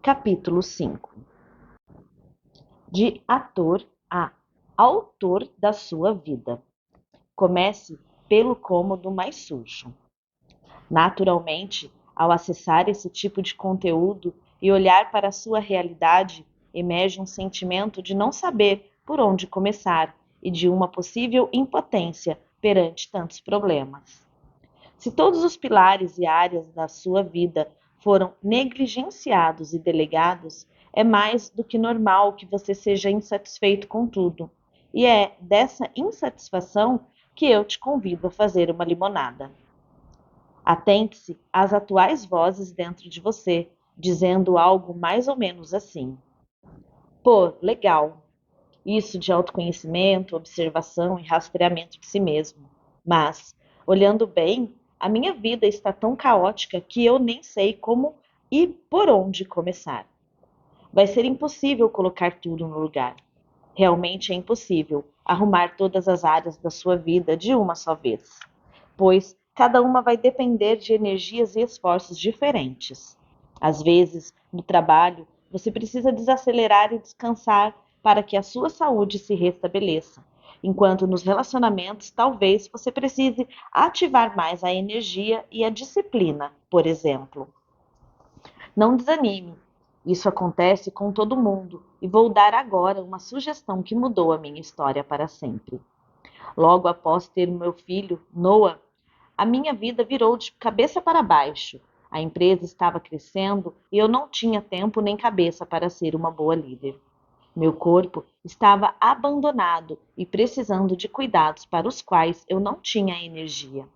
Capítulo 5. De ator a autor da sua vida. Comece pelo cômodo mais sujo. Naturalmente, ao acessar esse tipo de conteúdo e olhar para a sua realidade, emerge um sentimento de não saber por onde começar e de uma possível impotência perante tantos problemas. Se todos os pilares e áreas da sua vida foram negligenciados e delegados, é mais do que normal que você seja insatisfeito com tudo. E é dessa insatisfação que eu te convido a fazer uma limonada. Atente-se às atuais vozes dentro de você, dizendo algo mais ou menos assim: pô, legal. Isso de autoconhecimento, observação e rastreamento de si mesmo. Mas, olhando bem, a minha vida está tão caótica que eu nem sei como e por onde começar. Vai ser impossível colocar tudo no lugar. Realmente é impossível arrumar todas as áreas da sua vida de uma só vez, pois cada uma vai depender de energias e esforços diferentes. Às vezes, no trabalho, você precisa desacelerar e descansar para que a sua saúde se restabeleça, enquanto nos relacionamentos talvez você precise ativar mais a energia e a disciplina, por exemplo. Não desanime, isso acontece com todo mundo e vou dar agora uma sugestão que mudou a minha história para sempre. Logo após ter o meu filho, Noah, a minha vida virou de cabeça para baixo. A empresa estava crescendo e eu não tinha tempo nem cabeça para ser uma boa líder. Meu corpo estava abandonado e precisando de cuidados para os quais eu não tinha energia.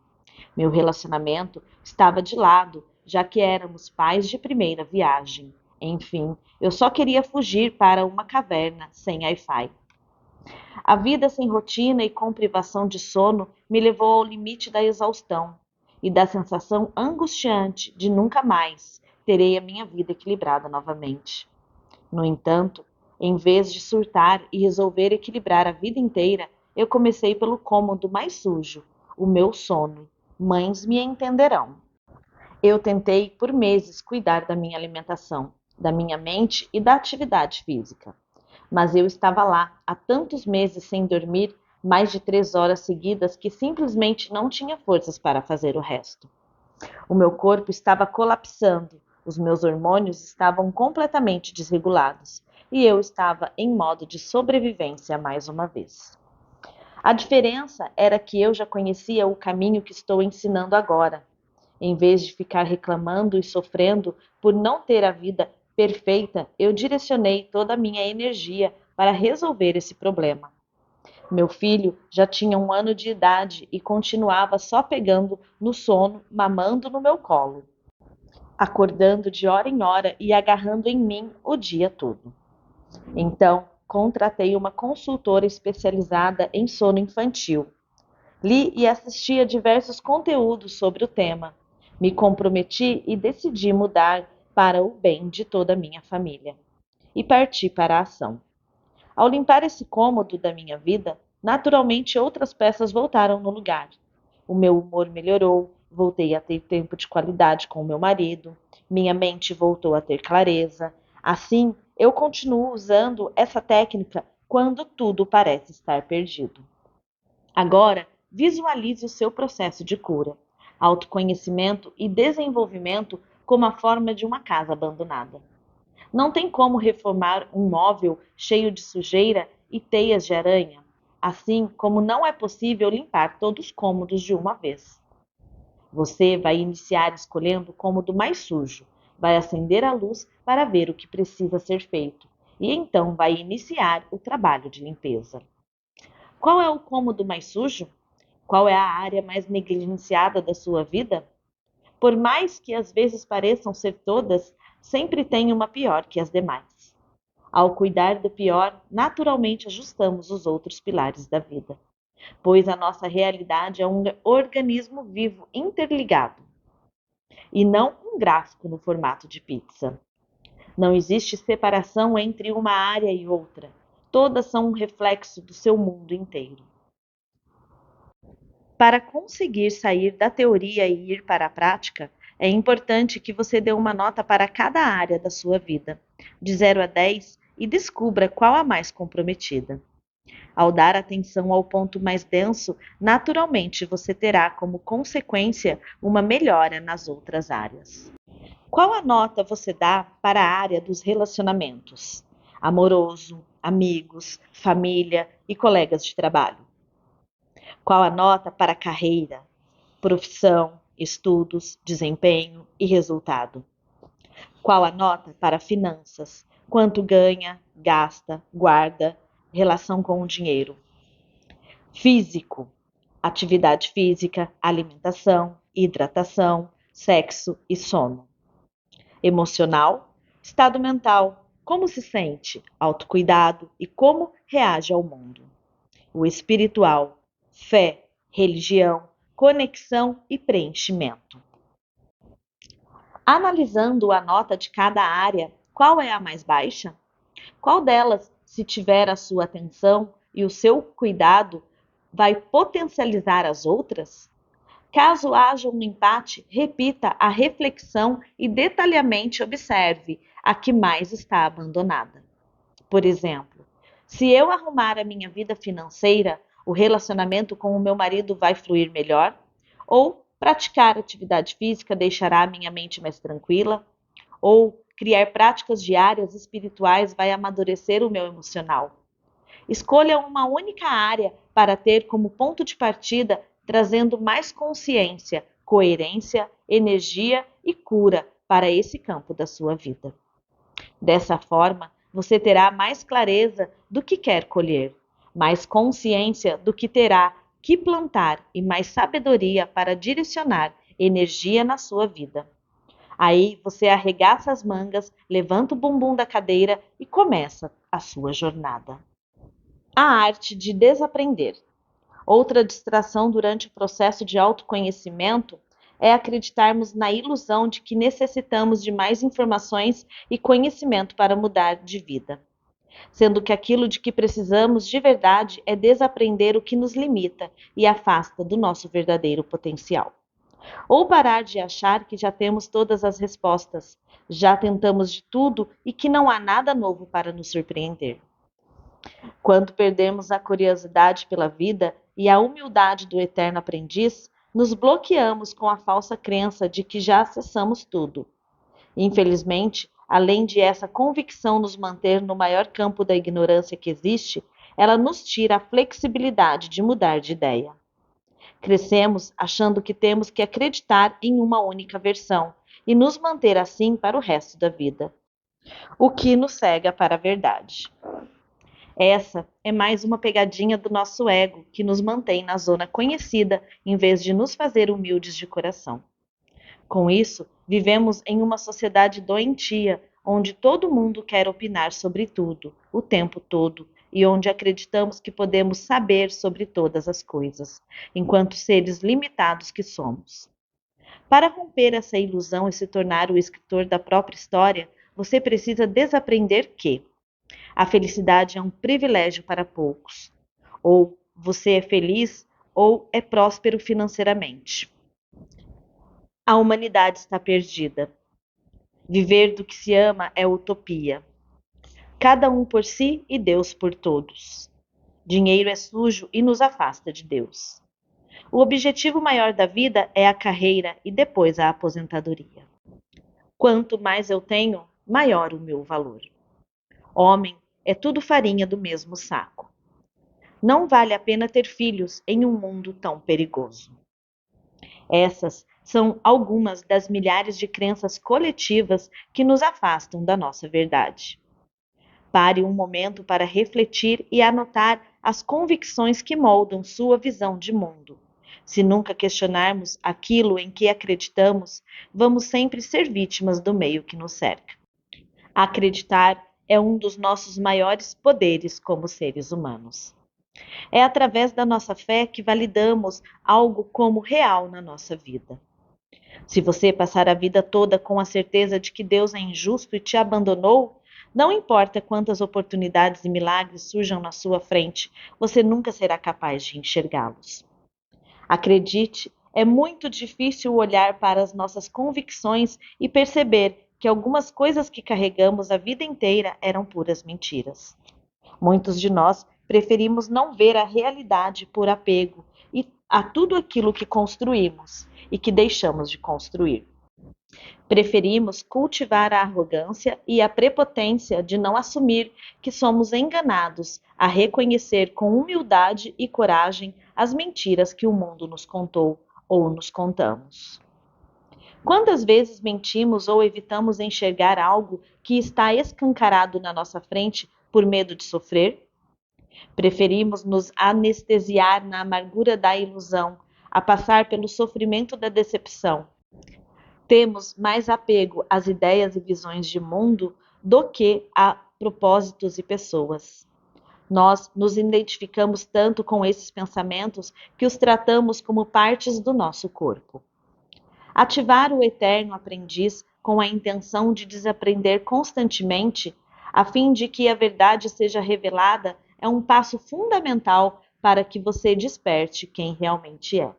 Meu relacionamento estava de lado, já que éramos pais de primeira viagem. Enfim, eu só queria fugir para uma caverna sem Wi-Fi. A vida sem rotina e com privação de sono me levou ao limite da exaustão e da sensação angustiante de nunca mais terei a minha vida equilibrada novamente. No entanto, em vez de surtar e resolver equilibrar a vida inteira, eu comecei pelo cômodo mais sujo, o meu sono. Mães me entenderão. Eu tentei por meses cuidar da minha alimentação, da minha mente e da atividade física. Mas eu estava lá há tantos meses sem dormir, mais de 3 horas seguidas, que simplesmente não tinha forças para fazer o resto. O meu corpo estava colapsando, os meus hormônios estavam completamente desregulados e eu estava em modo de sobrevivência mais uma vez. A diferença era que eu já conhecia o caminho que estou ensinando agora. Em vez de ficar reclamando e sofrendo por não ter a vida perfeita, eu direcionei toda a minha energia para resolver esse problema. Meu filho já tinha 1 ano de idade e continuava só pegando no sono, mamando no meu colo, acordando de hora em hora e agarrando em mim o dia todo. Então, contratei uma consultora especializada em sono infantil. Li e assisti a diversos conteúdos sobre o tema. Me comprometi e decidi mudar para o bem de toda a minha família. E parti para a ação. Ao limpar esse cômodo da minha vida, naturalmente outras peças voltaram no lugar. O meu humor melhorou, voltei a ter tempo de qualidade com o meu marido, minha mente voltou a ter clareza. Assim, eu continuo usando essa técnica quando tudo parece estar perdido. Agora, visualize o seu processo de cura, autoconhecimento e desenvolvimento como a forma de uma casa abandonada. Não tem como reformar um móvel cheio de sujeira e teias de aranha, assim como não é possível limpar todos os cômodos de uma vez. Você vai iniciar escolhendo o cômodo mais sujo, vai acender a luz para ver o que precisa ser feito e então vai iniciar o trabalho de limpeza. Qual é o cômodo mais sujo? Qual é a área mais negligenciada da sua vida? Por mais que às vezes pareçam ser todas, sempre tem uma pior que as demais. Ao cuidar do pior, naturalmente ajustamos os outros pilares da vida, pois a nossa realidade é um organismo vivo interligado e não um gráfico no formato de pizza. Não existe separação entre uma área e outra. Todas são um reflexo do seu mundo inteiro. Para conseguir sair da teoria e ir para a prática, é importante que você dê uma nota para cada área da sua vida, de 0 a 10, e descubra qual a mais comprometida. Ao dar atenção ao ponto mais denso, naturalmente você terá como consequência uma melhora nas outras áreas. Qual a nota você dá para a área dos relacionamentos? Amoroso, amigos, família e colegas de trabalho. Qual a nota para a carreira, profissão, estudos, desempenho e resultado? Qual a nota para finanças? Quanto ganha, gasta, guarda, relação com o dinheiro? Físico, atividade física, alimentação, hidratação, sexo e sono. Emocional, estado mental, como se sente, autocuidado e como reage ao mundo. O espiritual, fé, religião, conexão e preenchimento. Analisando a nota de cada área, qual é a mais baixa? Qual delas, se tiver a sua atenção e o seu cuidado, vai potencializar as outras? Caso haja um empate, repita a reflexão e detalhadamente observe a que mais está abandonada. Por exemplo, se eu arrumar a minha vida financeira, o relacionamento com o meu marido vai fluir melhor? Ou praticar atividade física deixará a minha mente mais tranquila? Ou criar práticas diárias espirituais vai amadurecer o meu emocional? Escolha uma única área para ter como ponto de partida, trazendo mais consciência, coerência, energia e cura para esse campo da sua vida. Dessa forma, você terá mais clareza do que quer colher, mais consciência do que terá que plantar e mais sabedoria para direcionar energia na sua vida. Aí você arregaça as mangas, levanta o bumbum da cadeira e começa a sua jornada. A arte de desaprender. Outra distração durante o processo de autoconhecimento é acreditarmos na ilusão de que necessitamos de mais informações e conhecimento para mudar de vida, sendo que aquilo de que precisamos de verdade é desaprender o que nos limita e afasta do nosso verdadeiro potencial. Ou parar de achar que já temos todas as respostas, já tentamos de tudo e que não há nada novo para nos surpreender. Quando perdemos a curiosidade pela vida e a humildade do eterno aprendiz, nos bloqueamos com a falsa crença de que já acessamos tudo. Infelizmente, além de essa convicção nos manter no maior campo da ignorância que existe, ela nos tira a flexibilidade de mudar de ideia. Crescemos achando que temos que acreditar em uma única versão e nos manter assim para o resto da vida, o que nos cega para a verdade. Essa é mais uma pegadinha do nosso ego que nos mantém na zona conhecida em vez de nos fazer humildes de coração. Com isso, vivemos em uma sociedade doentia, onde todo mundo quer opinar sobre tudo, o tempo todo, e onde acreditamos que podemos saber sobre todas as coisas, enquanto seres limitados que somos. Para romper essa ilusão e se tornar o escritor da própria história, você precisa desaprender que a felicidade é um privilégio para poucos. Ou você é feliz ou é próspero financeiramente. A humanidade está perdida. Viver do que se ama é utopia. Cada um por si e Deus por todos. Dinheiro é sujo e nos afasta de Deus. O objetivo maior da vida é a carreira e depois a aposentadoria. Quanto mais eu tenho, maior o meu valor. Homem é tudo farinha do mesmo saco. Não vale a pena ter filhos em um mundo tão perigoso. Essas são algumas das milhares de crenças coletivas que nos afastam da nossa verdade. Pare um momento para refletir e anotar as convicções que moldam sua visão de mundo. Se nunca questionarmos aquilo em que acreditamos, vamos sempre ser vítimas do meio que nos cerca. Acreditar é um dos nossos maiores poderes como seres humanos. É através da nossa fé que validamos algo como real na nossa vida. Se você passar a vida toda com a certeza de que Deus é injusto e te abandonou, não importa quantas oportunidades e milagres surjam na sua frente, você nunca será capaz de enxergá-los. Acredite É muito difícil olhar para as nossas convicções e perceber que algumas coisas que carregamos a vida inteira eram puras mentiras. Muitos de nós preferimos não ver a realidade por apego a tudo aquilo que construímos e que deixamos de construir. Preferimos cultivar a arrogância e a prepotência de não assumir que somos enganados, a reconhecer com humildade e coragem as mentiras que o mundo nos contou ou nos contamos. Quantas vezes mentimos ou evitamos enxergar algo que está escancarado na nossa frente por medo de sofrer? Preferimos nos anestesiar na amargura da ilusão, a passar pelo sofrimento da decepção. Temos mais apego às ideias e visões de mundo do que a propósitos e pessoas. Nós nos identificamos tanto com esses pensamentos que os tratamos como partes do nosso corpo. Ativar o eterno aprendiz com a intenção de desaprender constantemente, a fim de que a verdade seja revelada, é um passo fundamental para que você desperte quem realmente é.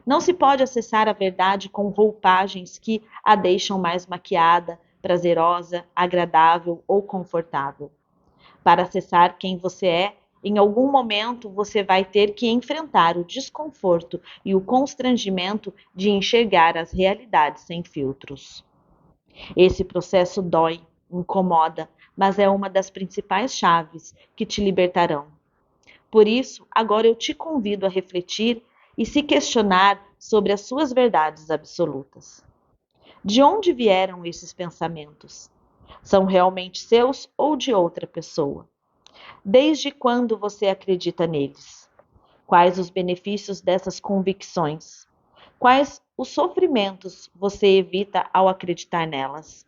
Não se pode acessar a verdade com roupagens que a deixam mais maquiada, prazerosa, agradável ou confortável. Para acessar quem você é, em algum momento você vai ter que enfrentar o desconforto e o constrangimento de enxergar as realidades sem filtros. Esse processo dói, incomoda, mas é uma das principais chaves que te libertarão. Por isso, agora eu te convido a refletir e se questionar sobre as suas verdades absolutas. De onde vieram esses pensamentos? São realmente seus ou de outra pessoa? Desde quando você acredita neles? Quais os benefícios dessas convicções? Quais os sofrimentos você evita ao acreditar nelas?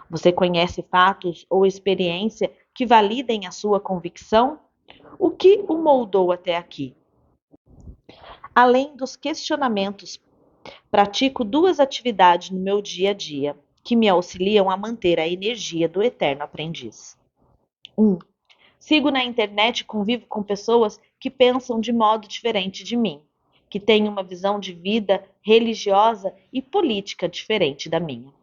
Você conhece fatos ou experiência que validem a sua convicção? O que o moldou até aqui? Além dos questionamentos, pratico duas atividades no meu dia a dia que me auxiliam a manter a energia do eterno aprendiz. 1. Sigo na internet e convivo com pessoas que pensam de modo diferente de mim, que têm uma visão de vida religiosa e política diferente da minha.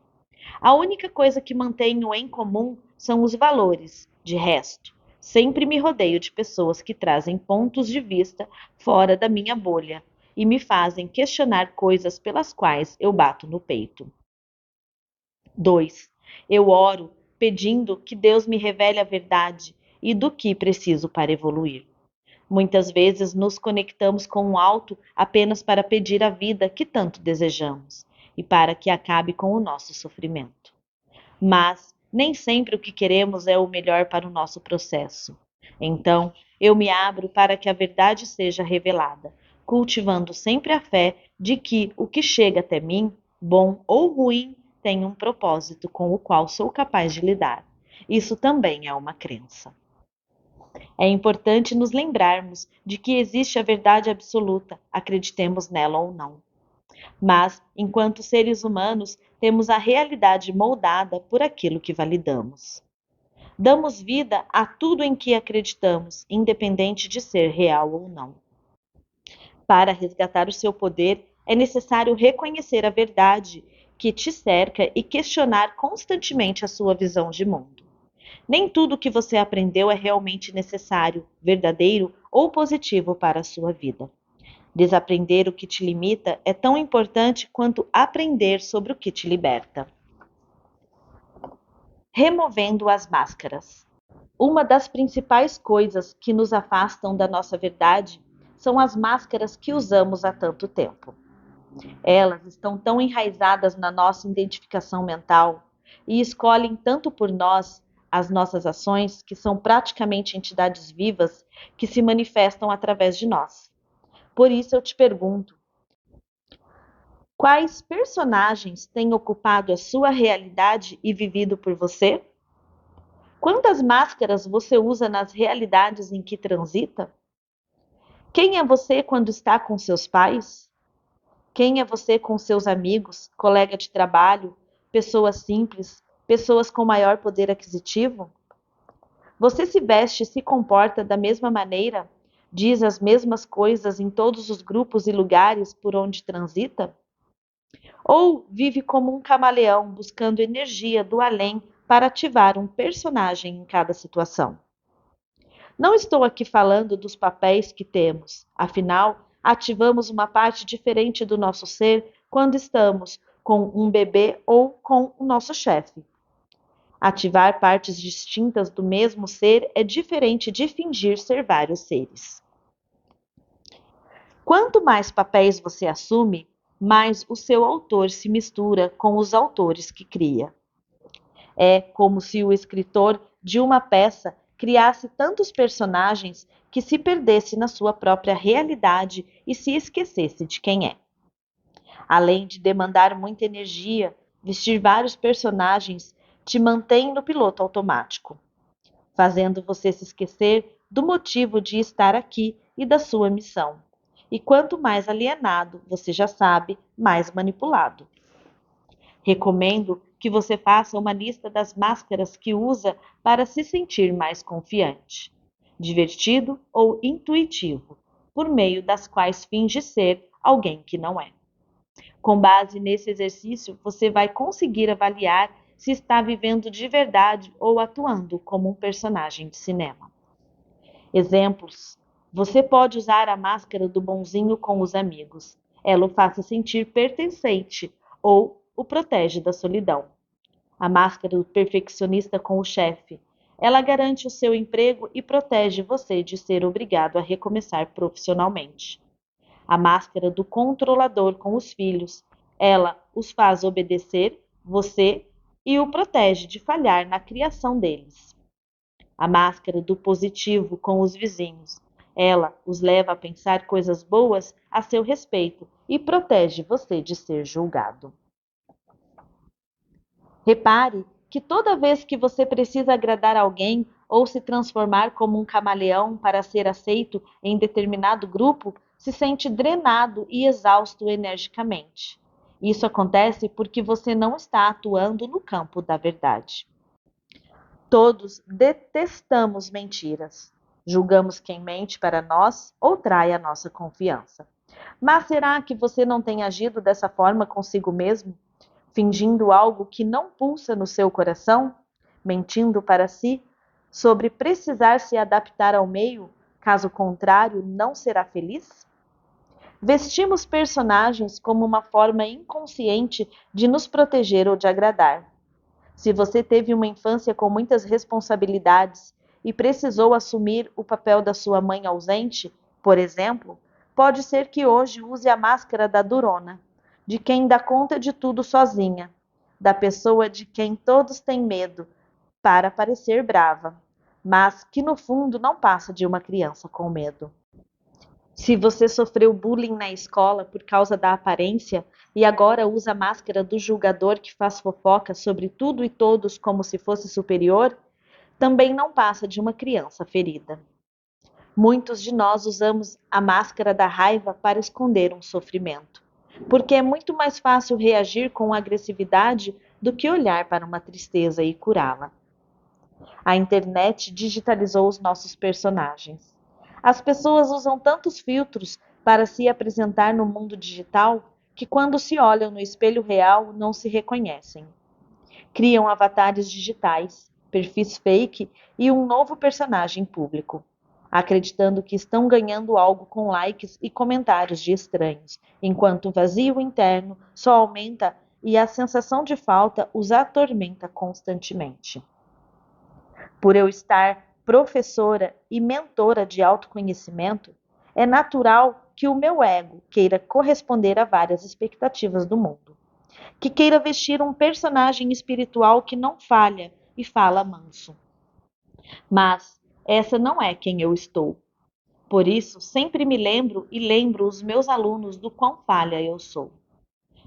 A única coisa que mantenho em comum são os valores, de resto. Sempre me rodeio de pessoas que trazem pontos de vista fora da minha bolha e me fazem questionar coisas pelas quais eu bato no peito. 2. Eu oro pedindo que Deus me revele a verdade e do que preciso para evoluir. Muitas vezes nos conectamos com o alto apenas para pedir a vida que tanto desejamos e para que acabe com o nosso sofrimento. Mas nem sempre o que queremos é o melhor para o nosso processo. Então, eu me abro para que a verdade seja revelada, cultivando sempre a fé de que o que chega até mim, bom ou ruim, tem um propósito com o qual sou capaz de lidar. Isso também é uma crença. É importante nos lembrarmos de que existe a verdade absoluta, acreditemos nela ou não. Mas, enquanto seres humanos, temos a realidade moldada por aquilo que validamos. Damos vida a tudo em que acreditamos, independente de ser real ou não. Para resgatar o seu poder, é necessário reconhecer a verdade que te cerca e questionar constantemente a sua visão de mundo. Nem tudo o que você aprendeu é realmente necessário, verdadeiro ou positivo para a sua vida. Desaprender o que te limita é tão importante quanto aprender sobre o que te liberta. Removendo as máscaras. Uma das principais coisas que nos afastam da nossa verdade são as máscaras que usamos há tanto tempo. Elas estão tão enraizadas na nossa identificação mental e escolhem tanto por nós as nossas ações, que são praticamente entidades vivas que se manifestam através de nós. Por isso eu te pergunto: quais personagens têm ocupado a sua realidade e vivido por você? Quantas máscaras você usa nas realidades em que transita? Quem é você quando está com seus pais? Quem é você com seus amigos, colega de trabalho, pessoas simples, pessoas com maior poder aquisitivo? Você se veste e se comporta da mesma maneira Diz as mesmas coisas em todos os grupos e lugares por onde transita? Ou vive como um camaleão buscando energia do além para ativar um personagem em cada situação? Não estou aqui falando dos papéis que temos, afinal, ativamos uma parte diferente do nosso ser quando estamos com um bebê ou com o nosso chefe. Ativar partes distintas do mesmo ser é diferente de fingir ser vários seres. Quanto mais papéis você assume, mais o seu autor se mistura com os autores que cria. É como se o escritor de uma peça criasse tantos personagens que se perdesse na sua própria realidade e se esquecesse de quem é. Além de demandar muita energia, vestir vários personagens te mantém no piloto automático, fazendo você se esquecer do motivo de estar aqui e da sua missão. E quanto mais alienado, você já sabe, mais manipulado. Recomendo que você faça uma lista das máscaras que usa para se sentir mais confiante, divertido ou intuitivo, por meio das quais finge ser alguém que não é. Com base nesse exercício, você vai conseguir avaliar se está vivendo de verdade ou atuando como um personagem de cinema. Exemplos: você pode usar a máscara do bonzinho com os amigos. Ela o faça sentir pertencente ou o protege da solidão. A máscara do perfeccionista com o chefe. Ela garante o seu emprego e protege você de ser obrigado a recomeçar profissionalmente. A máscara do controlador com os filhos. Ela os faz obedecer você e o protege de falhar na criação deles. A máscara do positivo com os vizinhos. Ela os leva a pensar coisas boas a seu respeito e protege você de ser julgado. Repare que toda vez que você precisa agradar alguém ou se transformar como um camaleão para ser aceito em determinado grupo, se sente drenado e exausto energicamente. Isso acontece porque você não está atuando no campo da verdade. Todos detestamos mentiras. Julgamos quem mente para nós ou trai a nossa confiança. Mas será que você não tem agido dessa forma consigo mesmo? Fingindo algo que não pulsa no seu coração? Mentindo para si sobre precisar se adaptar ao meio, caso contrário, não será feliz? Vestimos personagens como uma forma inconsciente de nos proteger ou de agradar. Se você teve uma infância com muitas responsabilidades e precisou assumir o papel da sua mãe ausente, por exemplo, pode ser que hoje use a máscara da durona, de quem dá conta de tudo sozinha, da pessoa de quem todos têm medo, para parecer brava, mas que no fundo não passa de uma criança com medo. Se você sofreu bullying na escola por causa da aparência e agora usa a máscara do julgador que faz fofoca sobre tudo e todos como se fosse superior, também não passa de uma criança ferida. Muitos de nós usamos a máscara da raiva para esconder um sofrimento, porque é muito mais fácil reagir com agressividade do que olhar para uma tristeza e curá-la. A internet digitalizou os nossos personagens. As pessoas usam tantos filtros para se apresentar no mundo digital que, quando se olham no espelho real, não se reconhecem. Criam avatares digitais, perfis fake e um novo personagem público, acreditando que estão ganhando algo com likes e comentários de estranhos, enquanto o vazio interno só aumenta e a sensação de falta os atormenta constantemente. Por eu estar professora e mentora de autoconhecimento, é natural que o meu ego queira corresponder a várias expectativas do mundo, que queira vestir um personagem espiritual que não falha e fala manso. Mas essa não é quem eu estou. Por isso, sempre me lembro e lembro os meus alunos do quão falha eu sou.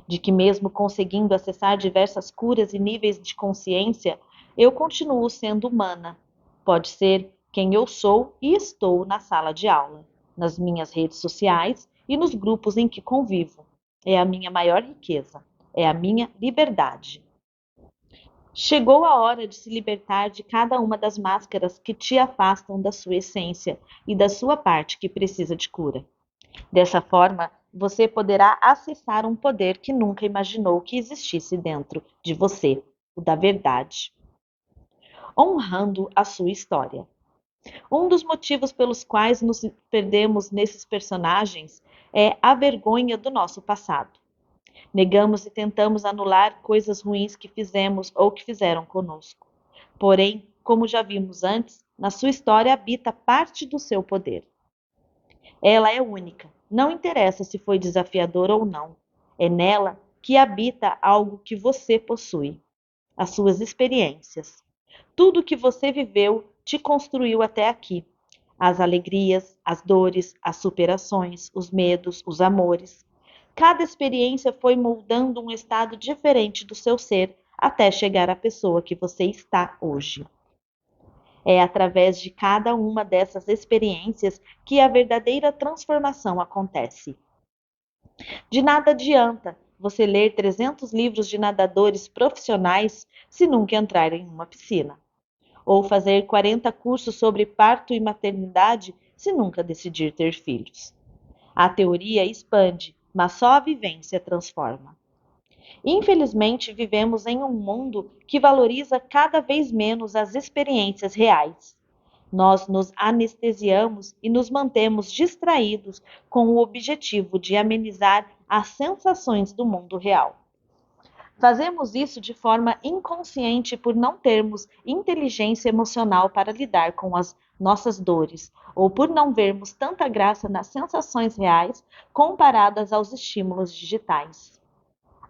De que mesmo conseguindo acessar diversas curas e níveis de consciência, eu continuo sendo humana. Pode ser quem eu sou e estou na sala de aula, nas minhas redes sociais e nos grupos em que convivo. É a minha maior riqueza, é a minha liberdade. Chegou a hora de se libertar de cada uma das máscaras que te afastam da sua essência e da sua parte que precisa de cura. Dessa forma, você poderá acessar um poder que nunca imaginou que existisse dentro de você, o da verdade. Honrando a sua história. Um dos motivos pelos quais nos perdemos nesses personagens é a vergonha do nosso passado. Negamos e tentamos anular coisas ruins que fizemos ou que fizeram conosco. Porém, como já vimos antes, na sua história habita parte do seu poder. Ela é única, não interessa se foi desafiador ou não. É nela que habita algo que você possui, as suas experiências. Tudo que você viveu te construiu até aqui. As alegrias, as dores, as superações, os medos, os amores. Cada experiência foi moldando um estado diferente do seu ser até chegar à pessoa que você está hoje. É através de cada uma dessas experiências que a verdadeira transformação acontece. De nada adianta você ler 300 livros de nadadores profissionais se nunca entrar em uma piscina, ou fazer 40 cursos sobre parto e maternidade se nunca decidir ter filhos. A teoria expande, mas só a vivência transforma. Infelizmente, vivemos em um mundo que valoriza cada vez menos as experiências reais. Nós nos anestesiamos e nos mantemos distraídos com o objetivo de amenizar as sensações do mundo real. Fazemos isso de forma inconsciente por não termos inteligência emocional para lidar com as nossas dores, ou por não vermos tanta graça nas sensações reais comparadas aos estímulos digitais.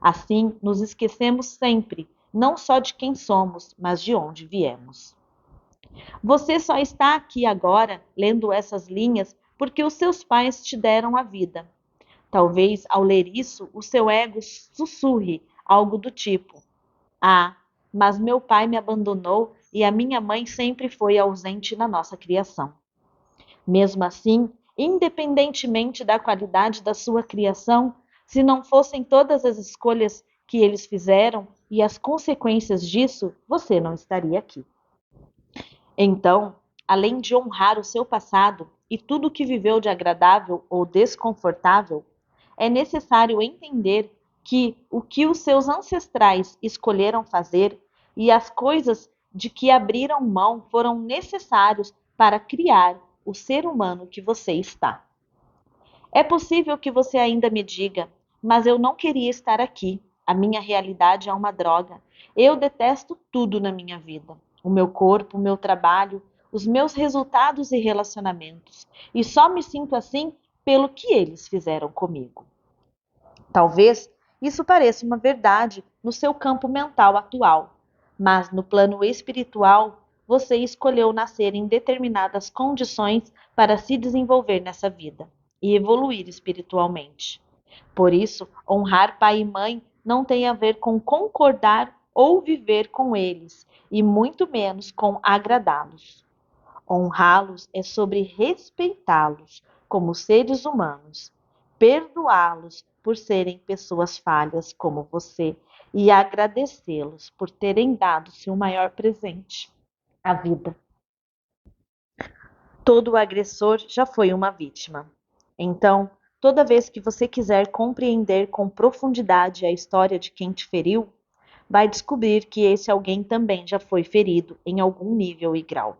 Assim, nos esquecemos sempre, não só de quem somos, mas de onde viemos. Você só está aqui agora, lendo essas linhas, porque os seus pais te deram a vida. Talvez, ao ler isso, o seu ego sussurre algo do tipo: Ah, mas meu pai me abandonou e a minha mãe sempre foi ausente na nossa criação. Mesmo assim, independentemente da qualidade da sua criação, se não fossem todas as escolhas que eles fizeram e as consequências disso, você não estaria aqui. Então, além de honrar o seu passado e tudo o que viveu de agradável ou desconfortável, é necessário entender que o que os seus ancestrais escolheram fazer e as coisas de que abriram mão foram necessários para criar o ser humano que você está. É possível que você ainda me diga, mas eu não queria estar aqui. A minha realidade é uma droga. Eu detesto tudo na minha vida. O meu corpo, o meu trabalho, os meus resultados e relacionamentos. E só me sinto assim pelo que eles fizeram comigo. Talvez isso pareça uma verdade no seu campo mental atual, mas no plano espiritual, você escolheu nascer em determinadas condições para se desenvolver nessa vida e evoluir espiritualmente. Por isso, honrar pai e mãe não tem a ver com concordar ou viver com eles, e muito menos com agradá-los. Honrá-los é sobre respeitá-los como seres humanos, perdoá-los por serem pessoas falhas como você e agradecê-los por terem dado seu maior presente, a vida. Todo agressor já foi uma vítima. Então, toda vez que você quiser compreender com profundidade a história de quem te feriu, vai descobrir que esse alguém também já foi ferido em algum nível e grau.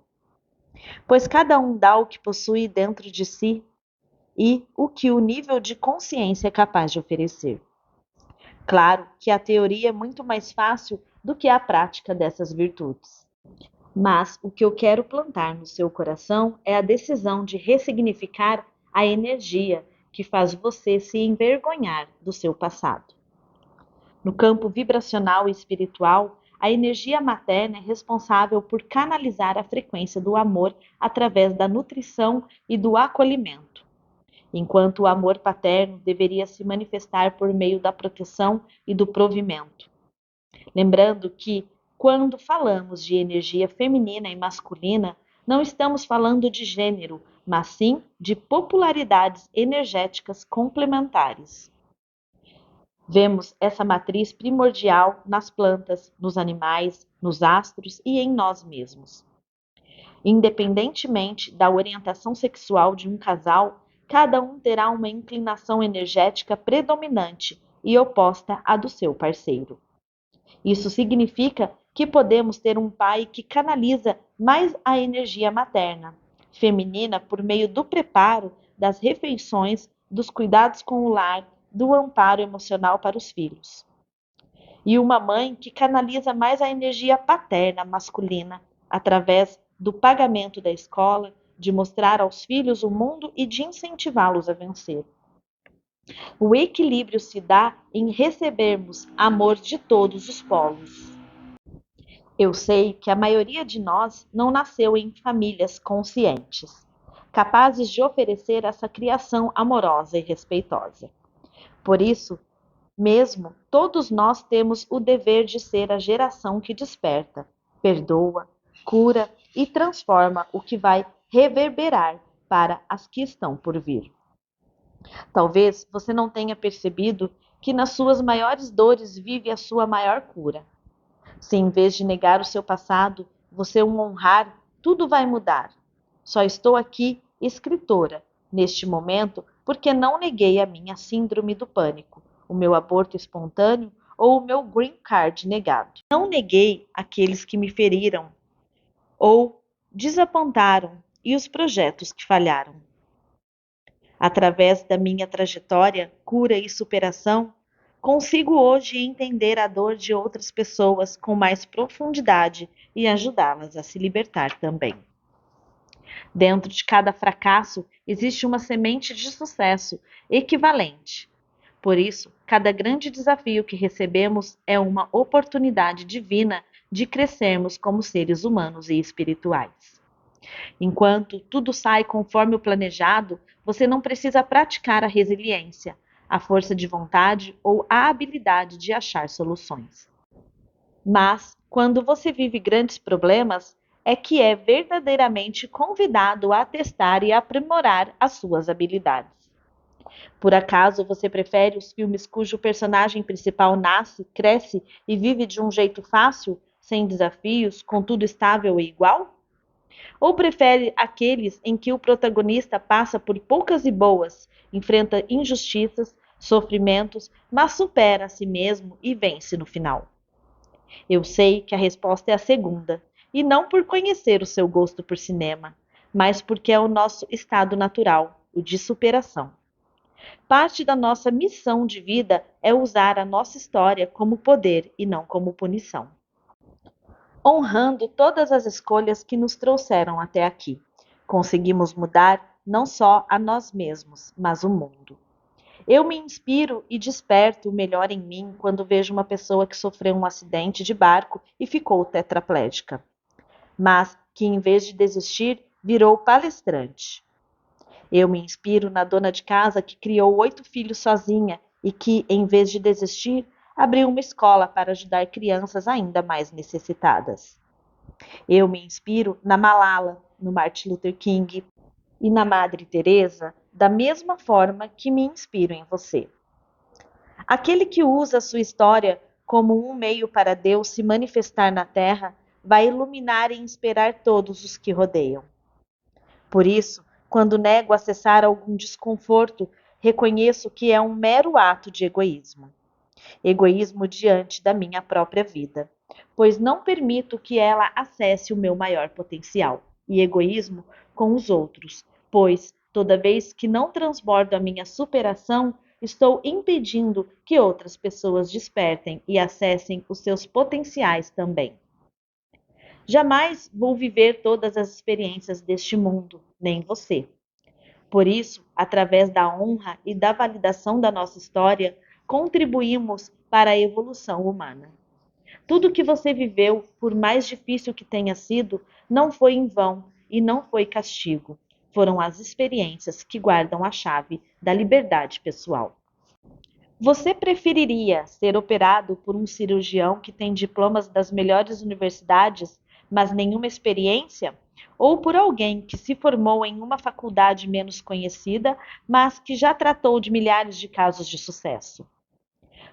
Pois cada um dá o que possui dentro de si e o que o nível de consciência é capaz de oferecer. Claro que a teoria é muito mais fácil do que a prática dessas virtudes. Mas o que eu quero plantar no seu coração é a decisão de ressignificar a energia que faz você se envergonhar do seu passado. No campo vibracional e espiritual, a energia materna é responsável por canalizar a frequência do amor através da nutrição e do acolhimento, enquanto o amor paterno deveria se manifestar por meio da proteção e do provimento. Lembrando que, quando falamos de energia feminina e masculina, não estamos falando de gênero, mas sim de popularidades energéticas complementares. Vemos essa matriz primordial nas plantas, nos animais, nos astros e em nós mesmos. Independentemente da orientação sexual de um casal, cada um terá uma inclinação energética predominante e oposta à do seu parceiro. Isso significa que podemos ter um pai que canaliza mais a energia materna, feminina, por meio do preparo, das refeições, dos cuidados com o lar, do amparo emocional para os filhos. E uma mãe que canaliza mais a energia paterna masculina, através do pagamento da escola, de mostrar aos filhos o mundo e de incentivá-los a vencer. O equilíbrio se dá em recebermos amor de todos os polos. Eu sei que a maioria de nós não nasceu em famílias conscientes, capazes de oferecer essa criação amorosa e respeitosa. Por isso, mesmo, todos nós temos o dever de ser a geração que desperta, perdoa, cura e transforma o que vai reverberar para as que estão por vir. Talvez você não tenha percebido que nas suas maiores dores vive a sua maior cura. Se em vez de negar o seu passado, você o honrar, tudo vai mudar. Só estou aqui, escritora, neste momento, porque não neguei a minha síndrome do pânico, o meu aborto espontâneo ou o meu green card negado. Não neguei aqueles que me feriram ou desapontaram e os projetos que falharam. Através da minha trajetória, cura e superação, consigo hoje entender a dor de outras pessoas com mais profundidade e ajudá-las a se libertar também. Dentro de cada fracasso existe uma semente de sucesso equivalente. Por isso, cada grande desafio que recebemos é uma oportunidade divina de crescermos como seres humanos e espirituais. Enquanto tudo sai conforme o planejado, você não precisa praticar a resiliência, a força de vontade ou a habilidade de achar soluções. Mas, quando você vive grandes problemas, é que é verdadeiramente convidado a testar e aprimorar as suas habilidades. Por acaso você prefere os filmes cujo personagem principal nasce, cresce e vive de um jeito fácil, sem desafios, com tudo estável e igual? Ou prefere aqueles em que o protagonista passa por poucas e boas, enfrenta injustiças, sofrimentos, mas supera a si mesmo e vence no final? Eu sei que a resposta é a segunda, e não por conhecer o seu gosto por cinema, mas porque é o nosso estado natural, o de superação. Parte da nossa missão de vida é usar a nossa história como poder e não como punição, honrando todas as escolhas que nos trouxeram até aqui. Conseguimos mudar não só a nós mesmos, mas o mundo. Eu me inspiro e desperto o melhor em mim quando vejo uma pessoa que sofreu um acidente de barco e ficou tetraplégica, mas que em vez de desistir, virou palestrante. Eu me inspiro na dona de casa que criou 8 filhos sozinha e que, em vez de desistir, abriu uma escola para ajudar crianças ainda mais necessitadas. Eu me inspiro na Malala, no Martin Luther King e na Madre Teresa, da mesma forma que me inspiro em você. Aquele que usa a sua história como um meio para Deus se manifestar na Terra vai iluminar e inspirar todos os que rodeiam. Por isso, quando nego acessar algum desconforto, reconheço que é um mero ato de egoísmo. Egoísmo diante da minha própria vida, pois não permito que ela acesse o meu maior potencial, e egoísmo com os outros, pois toda vez que não transbordo a minha superação, estou impedindo que outras pessoas despertem e acessem os seus potenciais também. Jamais vou viver todas as experiências deste mundo, nem você. Por isso, através da honra e da validação da nossa história, contribuímos para a evolução humana. Tudo que você viveu, por mais difícil que tenha sido, não foi em vão e não foi castigo. Foram as experiências que guardam a chave da liberdade pessoal. Você preferiria ser operado por um cirurgião que tem diplomas das melhores universidades, mas nenhuma experiência? Ou por alguém que se formou em uma faculdade menos conhecida, mas que já tratou de milhares de casos de sucesso?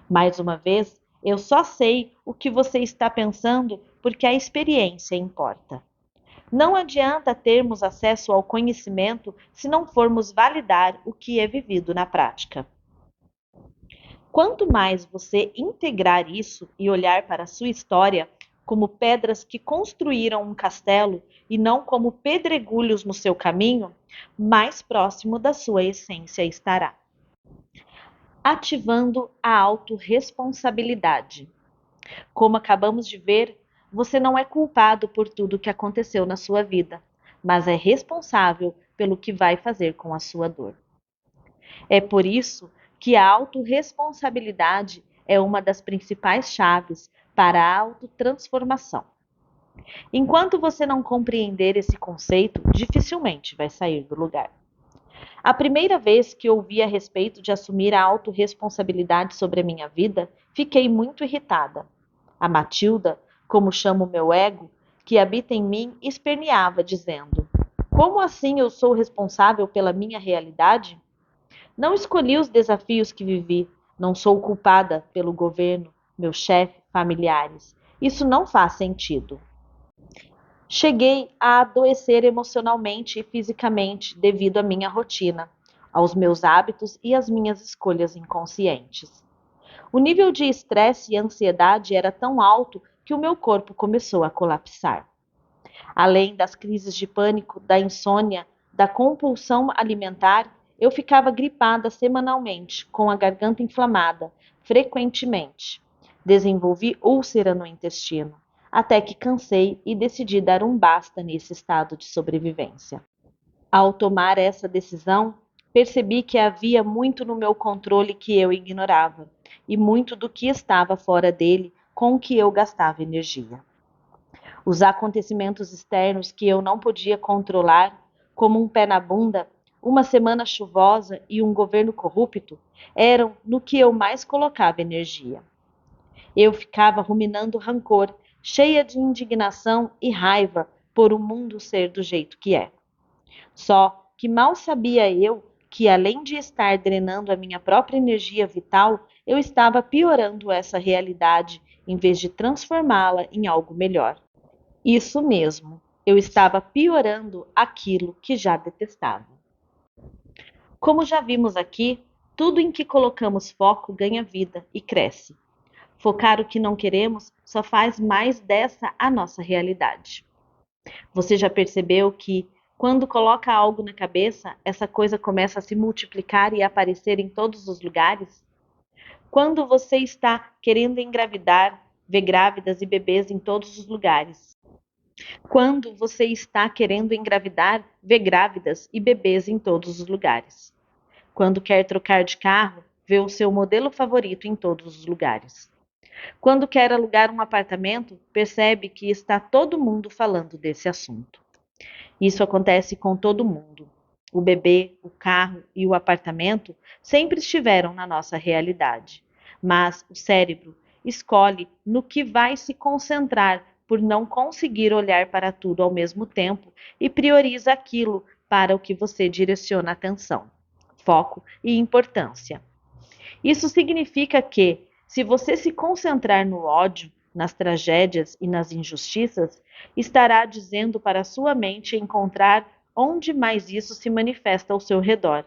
Mais uma vez, eu só sei o que você está pensando porque a experiência importa. Não adianta termos acesso ao conhecimento se não formos validar o que é vivido na prática. Quanto mais você integrar isso e olhar para a sua história como pedras que construíram um castelo e não como pedregulhos no seu caminho, mais próximo da sua essência estará. Ativando a autorresponsabilidade. Como acabamos de ver, você não é culpado por tudo que aconteceu na sua vida, mas é responsável pelo que vai fazer com a sua dor. É por isso que a autorresponsabilidade é uma das principais chaves para a autotransformação. Enquanto você não compreender esse conceito, dificilmente vai sair do lugar. A primeira vez que ouvi a respeito de assumir a autorresponsabilidade sobre a minha vida, fiquei muito irritada. A Matilda, como chamo meu ego, que habita em mim, esperneava, dizendo: Como assim eu sou responsável pela minha realidade? Não escolhi os desafios que vivi, não sou culpada pelo governo, meu chefe, familiares. Isso não faz sentido. Cheguei a adoecer emocionalmente e fisicamente devido à minha rotina, aos meus hábitos e às minhas escolhas inconscientes. O nível de estresse e ansiedade era tão alto que o meu corpo começou a colapsar. Além das crises de pânico, da insônia, da compulsão alimentar, eu ficava gripada semanalmente, com a garganta inflamada, frequentemente. Desenvolvi úlcera no intestino, até que cansei e decidi dar um basta nesse estado de sobrevivência. Ao tomar essa decisão, percebi que havia muito no meu controle que eu ignorava, e muito do que estava fora dele com o que eu gastava energia. Os acontecimentos externos que eu não podia controlar, como um pé na bunda, uma semana chuvosa e um governo corrupto, eram no que eu mais colocava energia. Eu ficava ruminando rancor, cheia de indignação e raiva por o mundo ser do jeito que é. Só que mal sabia eu que, além de estar drenando a minha própria energia vital, eu estava piorando essa realidade em vez de transformá-la em algo melhor. Isso mesmo, eu estava piorando aquilo que já detestava. Como já vimos aqui, tudo em que colocamos foco ganha vida e cresce. Focar o que não queremos só faz mais dessa a nossa realidade. Você já percebeu que, quando coloca algo na cabeça, essa coisa começa a se multiplicar e aparecer em todos os lugares? Quando você está querendo engravidar, vê grávidas e bebês em todos os lugares. Quando você está querendo engravidar, vê grávidas e bebês em todos os lugares. Quando quer trocar de carro, vê o seu modelo favorito em todos os lugares. Quando quer alugar um apartamento, percebe que está todo mundo falando desse assunto. Isso acontece com todo mundo. O bebê, o carro e o apartamento sempre estiveram na nossa realidade. Mas o cérebro escolhe no que vai se concentrar por não conseguir olhar para tudo ao mesmo tempo e prioriza aquilo para o que você direciona atenção, foco e importância. Isso significa que, se você se concentrar no ódio, nas tragédias e nas injustiças, estará dizendo para sua mente encontrar onde mais isso se manifesta ao seu redor,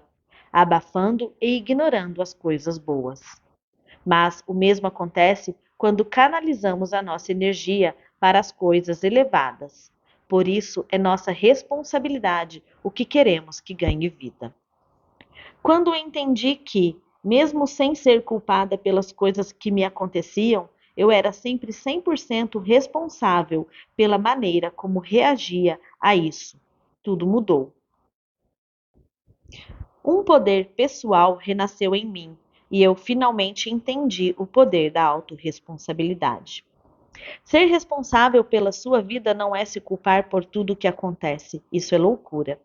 abafando e ignorando as coisas boas. Mas o mesmo acontece quando canalizamos a nossa energia para as coisas elevadas. Por isso, é nossa responsabilidade o que queremos que ganhe vida. Quando entendi que, mesmo sem ser culpada pelas coisas que me aconteciam, eu era sempre 100% responsável pela maneira como reagia a isso. Tudo mudou. Um poder pessoal renasceu em mim e eu finalmente entendi o poder da autorresponsabilidade. Ser responsável pela sua vida não é se culpar por tudo o que acontece. Isso é loucura.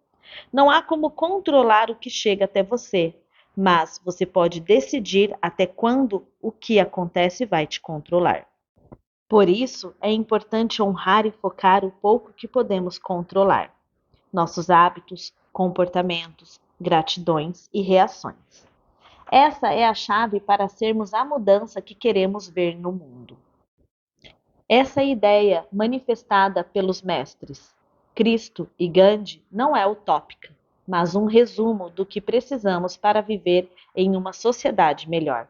Não há como controlar o que chega até você, mas você pode decidir até quando o que acontece vai te controlar. Por isso, é importante honrar e focar o pouco que podemos controlar: nossos hábitos, comportamentos, gratidões e reações. Essa é a chave para sermos a mudança que queremos ver no mundo. Essa ideia, manifestada pelos mestres Cristo e Gandhi, não é utópica, mas um resumo do que precisamos para viver em uma sociedade melhor.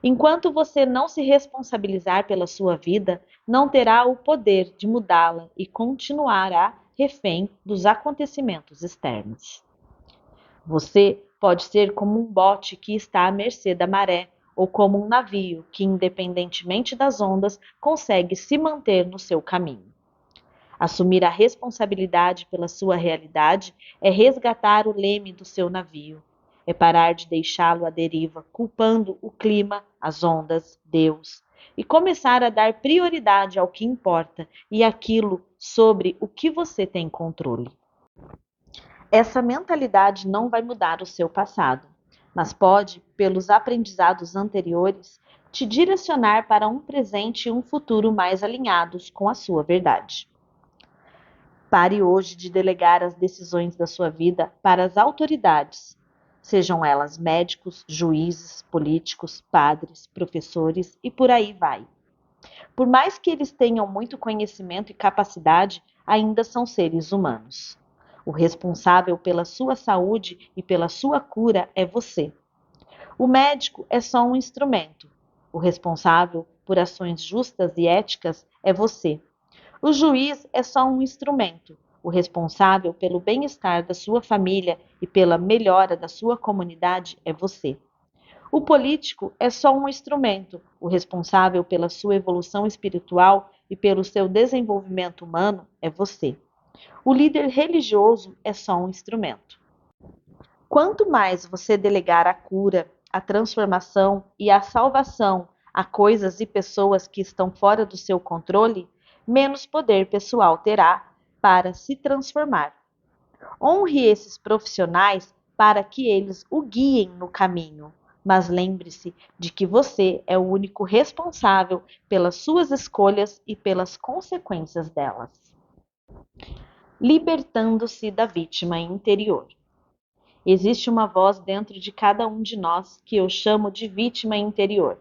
Enquanto você não se responsabilizar pela sua vida, não terá o poder de mudá-la e continuará refém dos acontecimentos externos. Você pode ser como um bote que está à mercê da maré, ou como um navio que, independentemente das ondas, consegue se manter no seu caminho. Assumir a responsabilidade pela sua realidade é resgatar o leme do seu navio, é parar de deixá-lo à deriva, culpando o clima, as ondas, Deus, e começar a dar prioridade ao que importa e aquilo sobre o que você tem controle. Essa mentalidade não vai mudar o seu passado, mas pode, pelos aprendizados anteriores, te direcionar para um presente e um futuro mais alinhados com a sua verdade. Pare hoje de delegar as decisões da sua vida para as autoridades, sejam elas médicos, juízes, políticos, padres, professores e por aí vai. Por mais que eles tenham muito conhecimento e capacidade, ainda são seres humanos. O responsável pela sua saúde e pela sua cura é você. O médico é só um instrumento. O responsável por ações justas e éticas é você. O juiz é só um instrumento. O responsável pelo bem-estar da sua família e pela melhora da sua comunidade é você. O político é só um instrumento. O responsável pela sua evolução espiritual e pelo seu desenvolvimento humano é você. O líder religioso é só um instrumento. Quanto mais você delegar a cura, a transformação e a salvação a coisas e pessoas que estão fora do seu controle, menos poder pessoal terá para se transformar. Honre esses profissionais para que eles o guiem no caminho, mas lembre-se de que você é o único responsável pelas suas escolhas e pelas consequências delas. Libertando-se da vítima interior. Existe uma voz dentro de cada um de nós que eu chamo de vítima interior,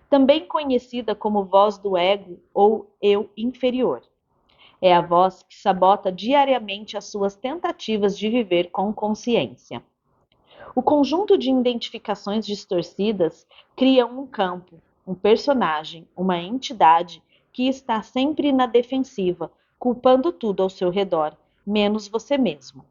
também conhecida como voz do ego ou eu inferior. É a voz que sabota diariamente as suas tentativas de viver com consciência. O conjunto de identificações distorcidas cria um campo, um personagem, uma entidade que está sempre na defensiva, culpando tudo ao seu redor, menos você mesmo.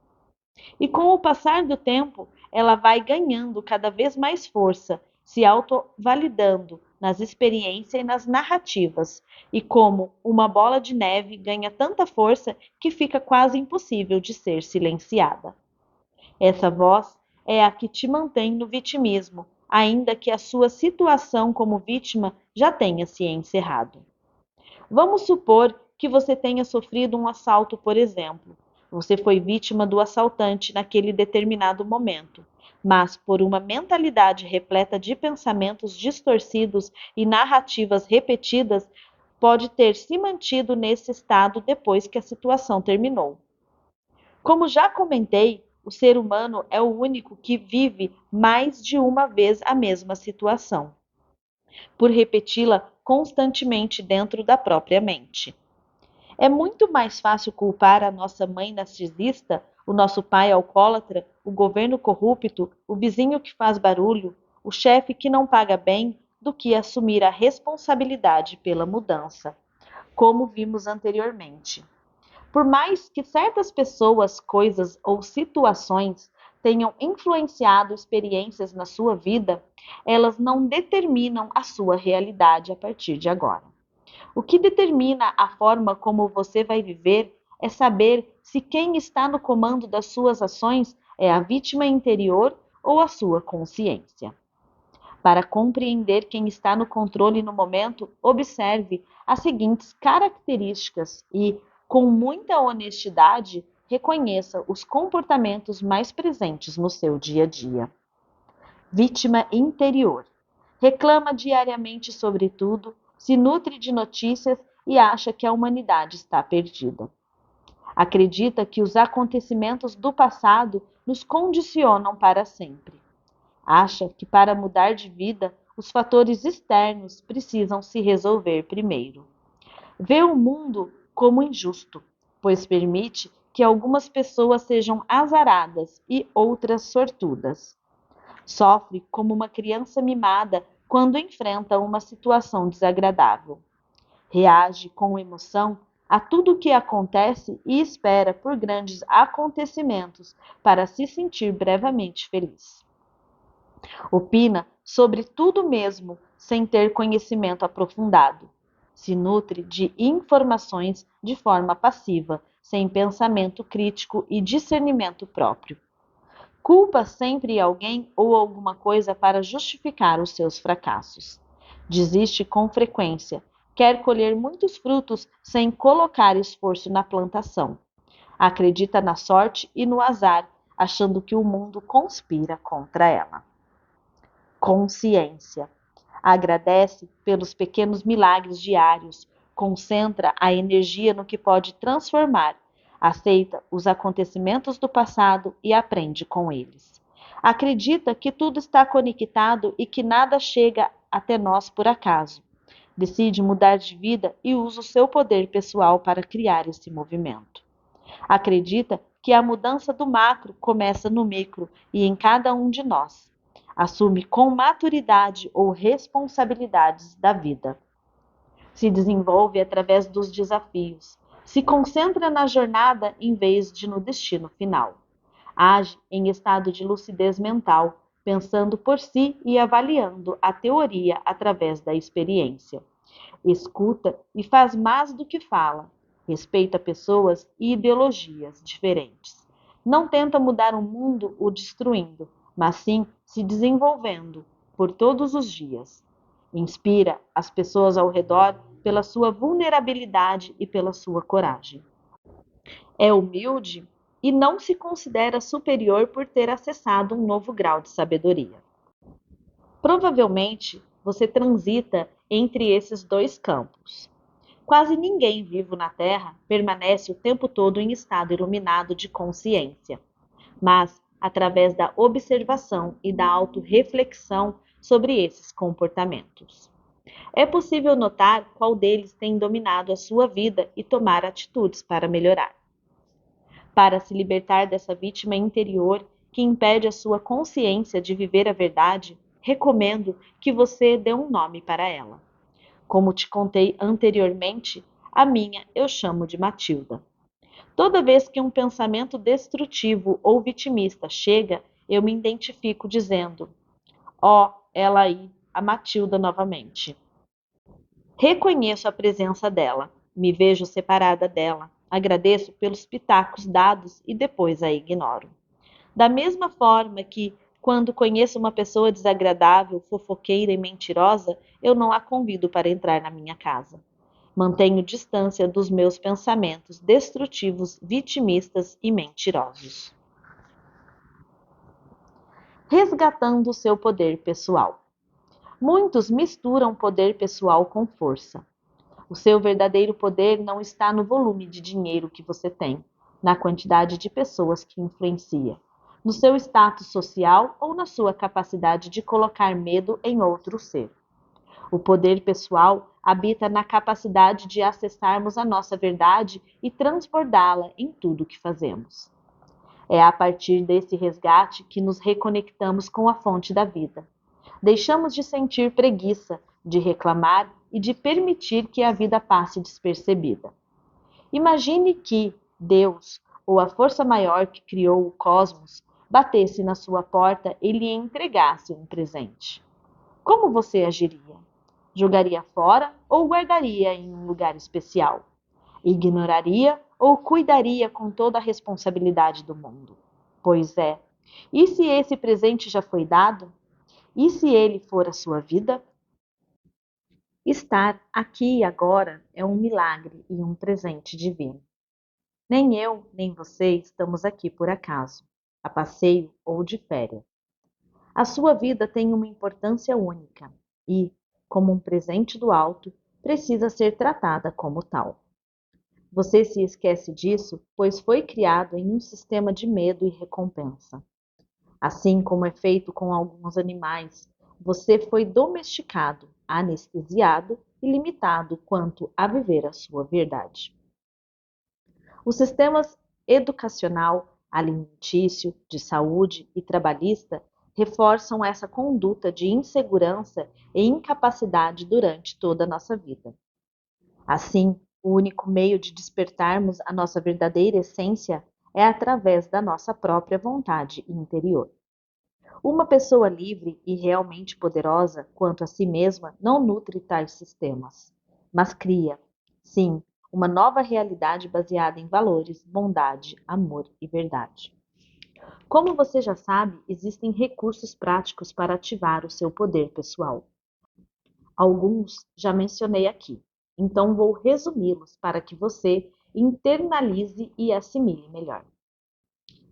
E com o passar do tempo, ela vai ganhando cada vez mais força, se autovalidando nas experiências e nas narrativas, e como uma bola de neve ganha tanta força que fica quase impossível de ser silenciada. Essa voz é a que te mantém no vitimismo, ainda que a sua situação como vítima já tenha se encerrado. Vamos supor que você tenha sofrido um assalto, por exemplo. Você foi vítima do assaltante naquele determinado momento, mas por uma mentalidade repleta de pensamentos distorcidos e narrativas repetidas, pode ter se mantido nesse estado depois que a situação terminou. Como já comentei, o ser humano é o único que vive mais de uma vez a mesma situação, por repeti-la constantemente dentro da própria mente. É muito mais fácil culpar a nossa mãe narcisista, o nosso pai alcoólatra, o governo corrupto, o vizinho que faz barulho, o chefe que não paga bem, do que assumir a responsabilidade pela mudança, como vimos anteriormente. Por mais que certas pessoas, coisas ou situações tenham influenciado experiências na sua vida, elas não determinam a sua realidade a partir de agora. O que determina a forma como você vai viver é saber se quem está no comando das suas ações é a vítima interior ou a sua consciência. Para compreender quem está no controle no momento, observe as seguintes características e, com muita honestidade, reconheça os comportamentos mais presentes no seu dia a dia. Vítima interior. Reclama diariamente sobre tudo, se nutre de notícias e acha que a humanidade está perdida. Acredita que os acontecimentos do passado nos condicionam para sempre. Acha que para mudar de vida, os fatores externos precisam se resolver primeiro. Vê o mundo como injusto, pois permite que algumas pessoas sejam azaradas e outras sortudas. Sofre como uma criança mimada quando enfrenta uma situação desagradável. Reage com emoção a tudo o que acontece e espera por grandes acontecimentos para se sentir brevemente feliz. Opina sobre tudo mesmo sem ter conhecimento aprofundado. Se nutre de informações de forma passiva, sem pensamento crítico e discernimento próprio. Culpa sempre alguém ou alguma coisa para justificar os seus fracassos. Desiste com frequência. Quer colher muitos frutos sem colocar esforço na plantação. Acredita na sorte e no azar, achando que o mundo conspira contra ela. Consciência. Agradece pelos pequenos milagres diários. Concentra a energia no que pode transformar. Aceita os acontecimentos do passado e aprende com eles. Acredita que tudo está conectado e que nada chega até nós por acaso. Decide mudar de vida e usa o seu poder pessoal para criar esse movimento. Acredita que a mudança do macro começa no micro e em cada um de nós. Assume com maturidade ou responsabilidades da vida. Se desenvolve através dos desafios. Se concentra na jornada em vez de no destino final. Age em estado de lucidez mental, pensando por si e avaliando a teoria através da experiência. Escuta e faz mais do que fala. Respeita pessoas e ideologias diferentes. Não tenta mudar o mundo o destruindo, mas sim se desenvolvendo por todos os dias. Inspira as pessoas ao redor pela sua vulnerabilidade e pela sua coragem. É humilde e não se considera superior por ter acessado um novo grau de sabedoria. Provavelmente você transita entre esses dois campos. Quase ninguém vivo na Terra permanece o tempo todo em estado iluminado de consciência, mas através da observação e da autorreflexão sobre esses comportamentos. É possível notar qual deles tem dominado a sua vida e tomar atitudes para melhorar. Para se libertar dessa vítima interior que impede a sua consciência de viver a verdade, recomendo que você dê um nome para ela. Como te contei anteriormente, a minha eu chamo de Matilda. Toda vez que um pensamento destrutivo ou vitimista chega, eu me identifico dizendo: ó, ela aí, a Matilda novamente. Reconheço a presença dela, me vejo separada dela, agradeço pelos pitacos dados e depois a ignoro. Da mesma forma que, quando conheço uma pessoa desagradável, fofoqueira e mentirosa, eu não a convido para entrar na minha casa. Mantenho distância dos meus pensamentos destrutivos, vitimistas e mentirosos. Resgatando o seu poder pessoal. Muitos misturam poder pessoal com força. O seu verdadeiro poder não está no volume de dinheiro que você tem, na quantidade de pessoas que influencia, no seu status social ou na sua capacidade de colocar medo em outro ser. O poder pessoal habita na capacidade de acessarmos a nossa verdade e transbordá-la em tudo o que fazemos. É a partir desse resgate que nos reconectamos com a fonte da vida. Deixamos de sentir preguiça, de reclamar e de permitir que a vida passe despercebida. Imagine que Deus, ou a força maior que criou o cosmos, batesse na sua porta e lhe entregasse um presente. Como você agiria? Jogaria fora ou guardaria em um lugar especial? Ignoraria ou cuidaria com toda a responsabilidade do mundo? Pois é. E se esse presente já foi dado? E se ele for a sua vida? Estar aqui e agora é um milagre e um presente divino. Nem eu, nem você estamos aqui por acaso, a passeio ou de férias. A sua vida tem uma importância única e, como um presente do alto, precisa ser tratada como tal. Você se esquece disso, pois foi criado em um sistema de medo e recompensa. Assim como é feito com alguns animais, você foi domesticado, anestesiado e limitado quanto a viver a sua verdade. Os sistemas educacional, alimentício, de saúde e trabalhista reforçam essa conduta de insegurança e incapacidade durante toda a nossa vida. Assim, o único meio de despertarmos a nossa verdadeira essência é através da nossa própria vontade interior. Uma pessoa livre e realmente poderosa quanto a si mesma não nutre tais sistemas, mas cria, sim, uma nova realidade baseada em valores, bondade, amor e verdade. Como você já sabe, existem recursos práticos para ativar o seu poder pessoal. Alguns já mencionei aqui, então vou resumi-los para que você internalize e assimile melhor.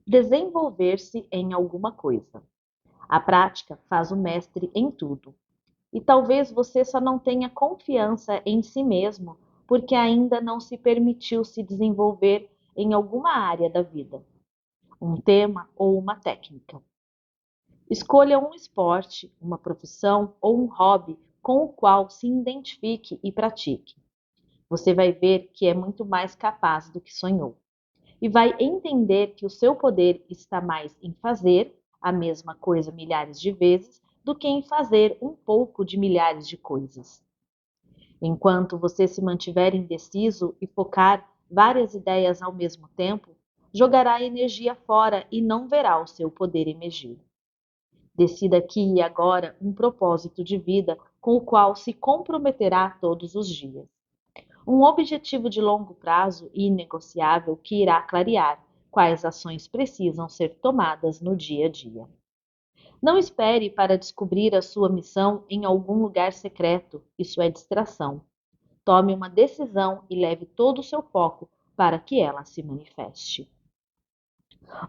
Desenvolver-se em alguma coisa. A prática faz o mestre em tudo. E talvez você só não tenha confiança em si mesmo porque ainda não se permitiu se desenvolver em alguma área da vida, um tema ou uma técnica. Escolha um esporte, uma profissão ou um hobby com o qual se identifique e pratique. Você vai ver que é muito mais capaz do que sonhou. E vai entender que o seu poder está mais em fazer a mesma coisa milhares de vezes do que em fazer um pouco de milhares de coisas. Enquanto você se mantiver indeciso e focar várias ideias ao mesmo tempo, jogará energia fora e não verá o seu poder emergir. Decida aqui e agora um propósito de vida com o qual se comprometerá todos os dias. Um objetivo de longo prazo e inegociável que irá clarear quais ações precisam ser tomadas no dia a dia. Não espere para descobrir a sua missão em algum lugar secreto, isso é distração. Tome uma decisão e leve todo o seu foco para que ela se manifeste.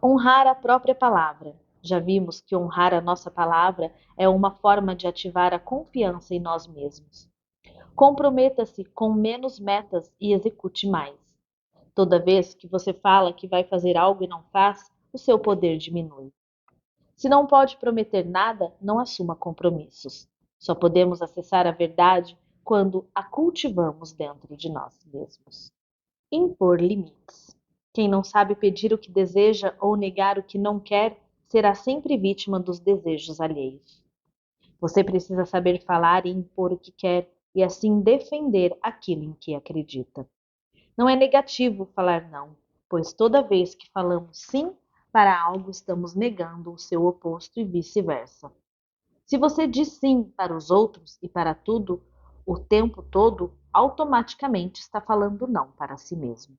Honrar a própria palavra. Já vimos que honrar a nossa palavra é uma forma de ativar a confiança em nós mesmos. Comprometa-se com menos metas e execute mais. Toda vez que você fala que vai fazer algo e não faz, o seu poder diminui. Se não pode prometer nada, não assuma compromissos. Só podemos acessar a verdade quando a cultivamos dentro de nós mesmos. Impor limites. Quem não sabe pedir o que deseja ou negar o que não quer, será sempre vítima dos desejos alheios. Você precisa saber falar e impor o que quer e assim defender aquilo em que acredita. Não é negativo falar não, pois toda vez que falamos sim para algo, estamos negando o seu oposto e vice-versa. Se você diz sim para os outros e para tudo, o tempo todo, automaticamente está falando não para si mesmo.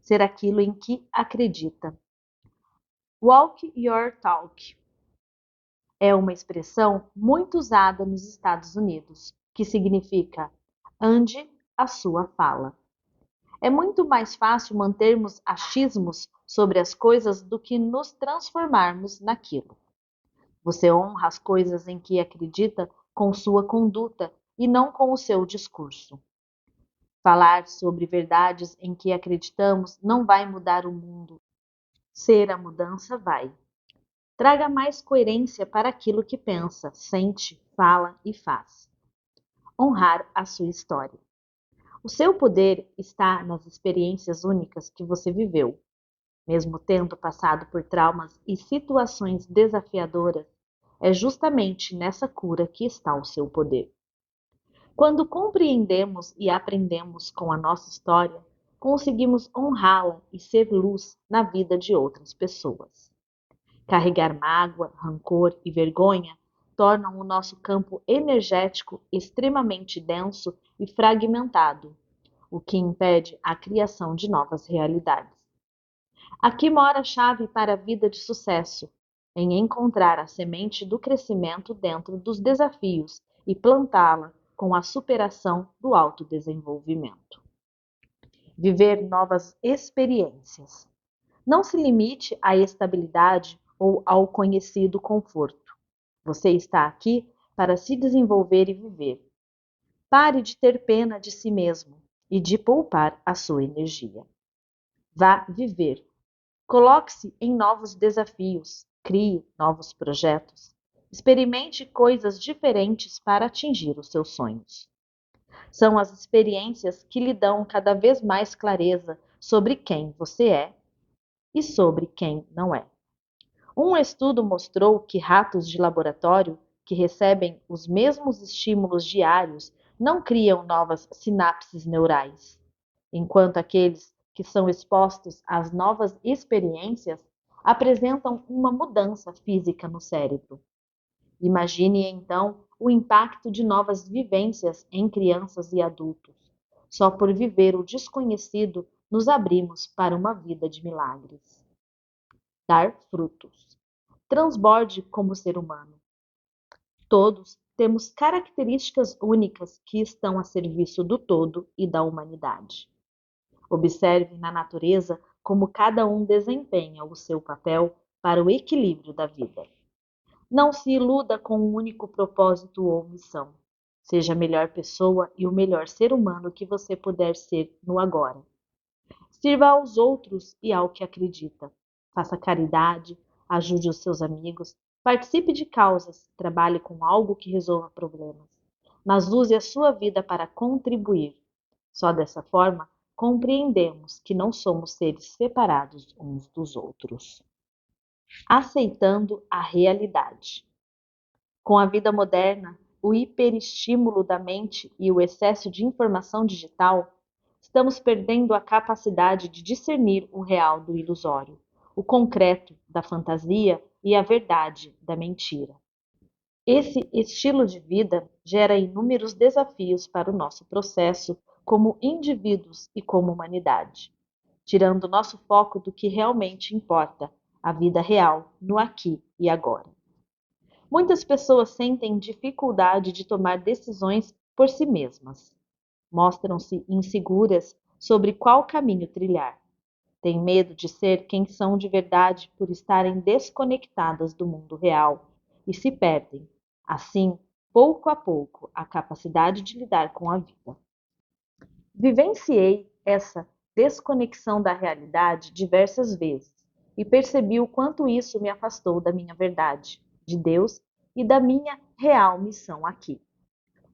Ser aquilo em que acredita. Walk your talk é uma expressão muito usada nos Estados Unidos, que significa ande a sua fala. É muito mais fácil mantermos achismos sobre as coisas do que nos transformarmos naquilo. Você honra as coisas em que acredita com sua conduta e não com o seu discurso. Falar sobre verdades em que acreditamos não vai mudar o mundo. Ser a mudança vai. Traga mais coerência para aquilo que pensa, sente, fala e faz. Honrar a sua história. O seu poder está nas experiências únicas que você viveu. Mesmo tendo passado por traumas e situações desafiadoras, é justamente nessa cura que está o seu poder. Quando compreendemos e aprendemos com a nossa história, conseguimos honrá-la e ser luz na vida de outras pessoas. Carregar mágoa, rancor e vergonha tornam o nosso campo energético extremamente denso e fragmentado, o que impede a criação de novas realidades. Aqui mora a chave para a vida de sucesso, em encontrar a semente do crescimento dentro dos desafios e plantá-la com a superação do autodesenvolvimento. Viver novas experiências. Não se limite à estabilidade ou ao conhecido conforto. Você está aqui para se desenvolver e viver. Pare de ter pena de si mesmo e de poupar a sua energia. Vá viver. Coloque-se em novos desafios. crie novos projetos. Experimente coisas diferentes para atingir os seus sonhos. São as experiências que lhe dão cada vez mais clareza sobre quem você é e sobre quem não é. Um estudo mostrou que ratos de laboratório que recebem os mesmos estímulos diários não criam novas sinapses neurais, enquanto aqueles que são expostos às novas experiências apresentam uma mudança física no cérebro. Imagine então o impacto de novas vivências em crianças e adultos. Só por viver o desconhecido, nos abrimos para uma vida de milagres. Dar frutos. Transborde como ser humano. Todos temos características únicas que estão a serviço do todo e da humanidade. Observe na natureza como cada um desempenha o seu papel para o equilíbrio da vida. Não se iluda com um único propósito ou missão. Seja a melhor pessoa e o melhor ser humano que você puder ser no agora. Sirva aos outros e ao que acredita. Faça caridade, ajude os seus amigos, participe de causas, trabalhe com algo que resolva problemas. Mas use a sua vida para contribuir. Só dessa forma compreendemos que não somos seres separados uns dos outros. Aceitando a realidade. Com a vida moderna, o hiperestímulo da mente e o excesso de informação digital, estamos perdendo a capacidade de discernir o real do ilusório, o concreto da fantasia e a verdade da mentira. Esse estilo de vida gera inúmeros desafios para o nosso processo como indivíduos e como humanidade, tirando nosso foco do que realmente importa, a vida real, no aqui e agora. Muitas pessoas sentem dificuldade de tomar decisões por si mesmas. Mostram-se inseguras sobre qual caminho trilhar. Têm medo de ser quem são de verdade por estarem desconectadas do mundo real e se perdem, assim, pouco a pouco, a capacidade de lidar com a vida. Vivenciei essa desconexão da realidade diversas vezes e percebi o quanto isso me afastou da minha verdade, de Deus e da minha real missão aqui.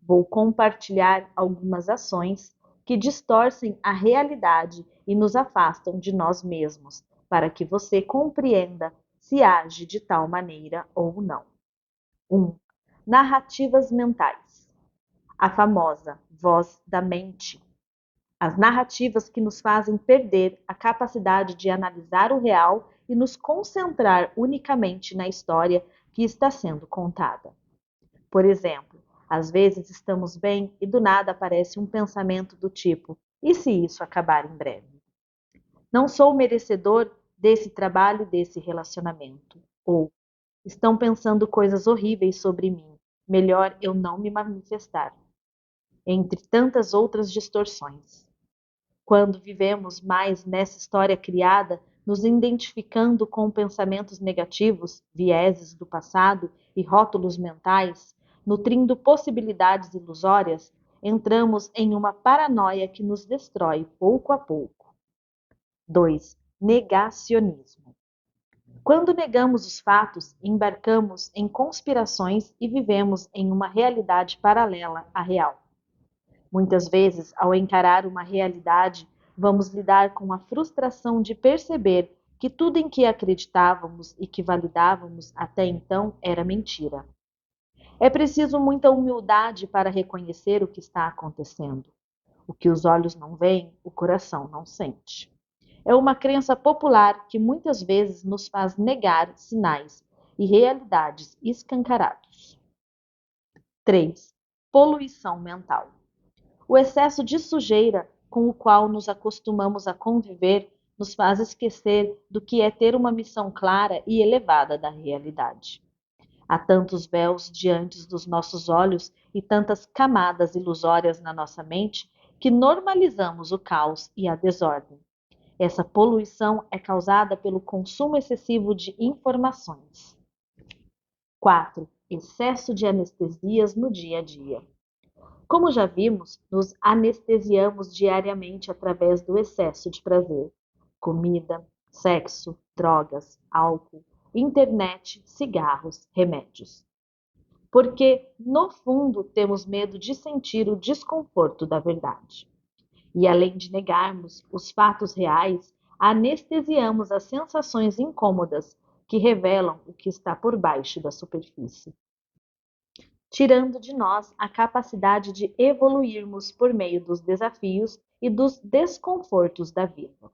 Vou compartilhar algumas ações que distorcem a realidade e nos afastam de nós mesmos, para que você compreenda se age de tal maneira ou não. 1. Narrativas mentais. A famosa voz da mente. As narrativas que nos fazem perder a capacidade de analisar o real e nos concentrar unicamente na história que está sendo contada. Por exemplo, às vezes estamos bem e do nada aparece um pensamento do tipo: e se isso acabar em breve? Não sou merecedor desse trabalho, desse relacionamento. Ou estão pensando coisas horríveis sobre mim. Melhor eu não me manifestar. Entre tantas outras distorções. Quando vivemos mais nessa história criada, nos identificando com pensamentos negativos, vieses do passado e rótulos mentais, nutrindo possibilidades ilusórias, entramos em uma paranoia que nos destrói pouco a pouco. 2. Negacionismo. Quando negamos os fatos, embarcamos em conspirações e vivemos em uma realidade paralela à real. Muitas vezes, ao encarar uma realidade, vamos lidar com a frustração de perceber que tudo em que acreditávamos e que validávamos até então era mentira. É preciso muita humildade para reconhecer o que está acontecendo. O que os olhos não veem, o coração não sente. É uma crença popular que muitas vezes nos faz negar sinais e realidades escancarados. 3. Poluição mental. O excesso de sujeira com o qual nos acostumamos a conviver nos faz esquecer do que é ter uma missão clara e elevada da realidade. Há tantos véus diante dos nossos olhos e tantas camadas ilusórias na nossa mente que normalizamos o caos e a desordem. Essa poluição é causada pelo consumo excessivo de informações. 4. Excesso de anestesias no dia a dia. Como já vimos, nos anestesiamos diariamente através do excesso de prazer. Comida, sexo, drogas, álcool, internet, cigarros, remédios. Porque, no fundo, temos medo de sentir o desconforto da verdade. E além de negarmos os fatos reais, anestesiamos as sensações incômodas que revelam o que está por baixo da superfície, tirando de nós a capacidade de evoluirmos por meio dos desafios e dos desconfortos da vida.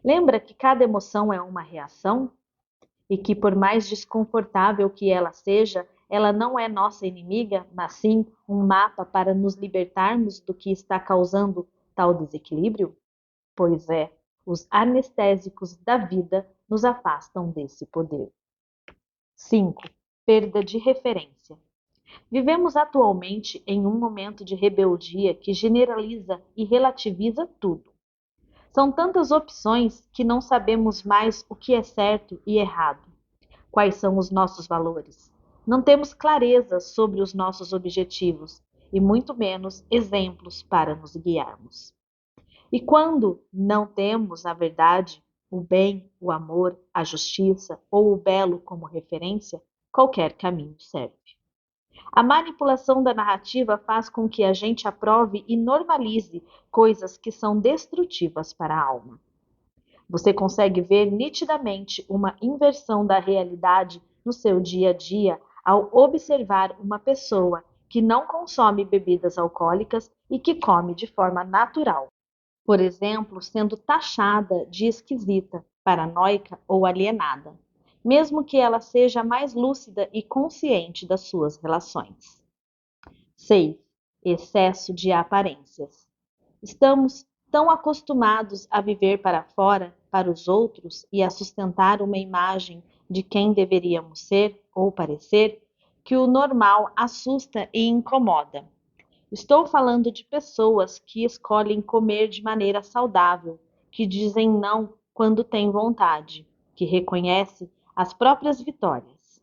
Lembra que cada emoção é uma reação? E que, por mais desconfortável que ela seja, ela não é nossa inimiga, mas sim um mapa para nos libertarmos do que está causando tal desequilíbrio? Pois é, os anestésicos da vida nos afastam desse poder. 5. Perda de referência. Vivemos atualmente em um momento de rebeldia que generaliza e relativiza tudo. São tantas opções que não sabemos mais o que é certo e errado. Quais são os nossos valores? Não temos clareza sobre os nossos objetivos e muito menos exemplos para nos guiarmos. E quando não temos a verdade, o bem, o amor, a justiça ou o belo como referência, qualquer caminho serve. A manipulação da narrativa faz com que a gente aprove e normalize coisas que são destrutivas para a alma. Você consegue ver nitidamente uma inversão da realidade no seu dia a dia ao observar uma pessoa que não consome bebidas alcoólicas e que come de forma natural. Por exemplo, sendo taxada de esquisita, paranoica ou alienada, mesmo que ela seja mais lúcida e consciente das suas relações. 6. Excesso de aparências. Estamos tão acostumados a viver para fora, para os outros e a sustentar uma imagem de quem deveríamos ser ou parecer, que o normal assusta e incomoda. Estou falando de pessoas que escolhem comer de maneira saudável, que dizem não quando têm vontade, que reconhecem as próprias vitórias.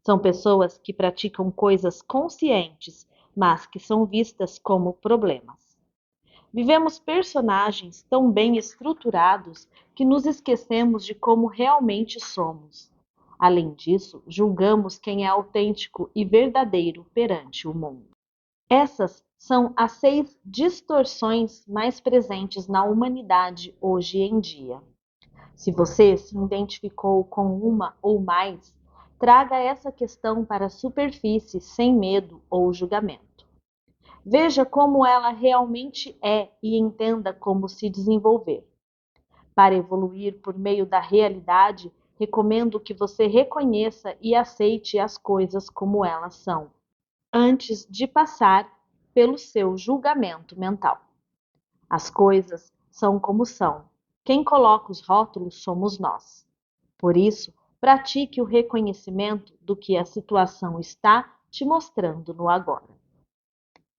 São pessoas que praticam coisas conscientes, mas que são vistas como problemas. Vivemos personagens tão bem estruturados que nos esquecemos de como realmente somos. Além disso, julgamos quem é autêntico e verdadeiro perante o mundo. Essas são as 6 distorções mais presentes na humanidade hoje em dia. Se você se identificou com uma ou mais, traga essa questão para a superfície sem medo ou julgamento. Veja como ela realmente é e entenda como se desenvolver. Para evoluir por meio da realidade, recomendo que você reconheça e aceite as coisas como elas são, antes de passar pelo seu julgamento mental. As coisas são como são. Quem coloca os rótulos somos nós. Por isso, pratique o reconhecimento do que a situação está te mostrando no agora.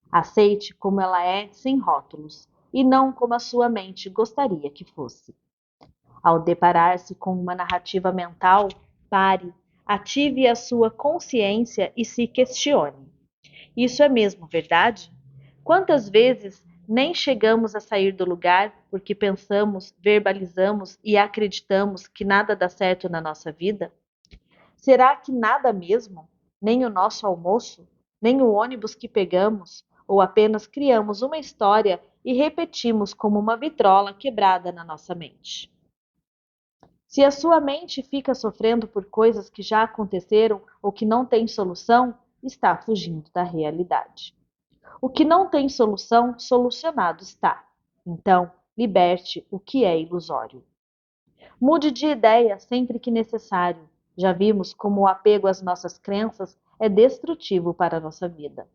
Aceite como ela é sem rótulos e não como a sua mente gostaria que fosse. Ao deparar-se com uma narrativa mental, pare, ative a sua consciência e se questione. Isso é mesmo verdade? Quantas vezes nem chegamos a sair do lugar porque pensamos, verbalizamos e acreditamos que nada dá certo na nossa vida? Será que nada mesmo? Nem o nosso almoço? Nem o ônibus que pegamos? Ou apenas criamos uma história e repetimos como uma vitrola quebrada na nossa mente? Se a sua mente fica sofrendo por coisas que já aconteceram ou que não têm solução, está fugindo da realidade. O que não tem solução, solucionado está. Então, liberte o que é ilusório. Mude de ideia sempre que necessário. Já vimos como o apego às nossas crenças é destrutivo para a nossa vida.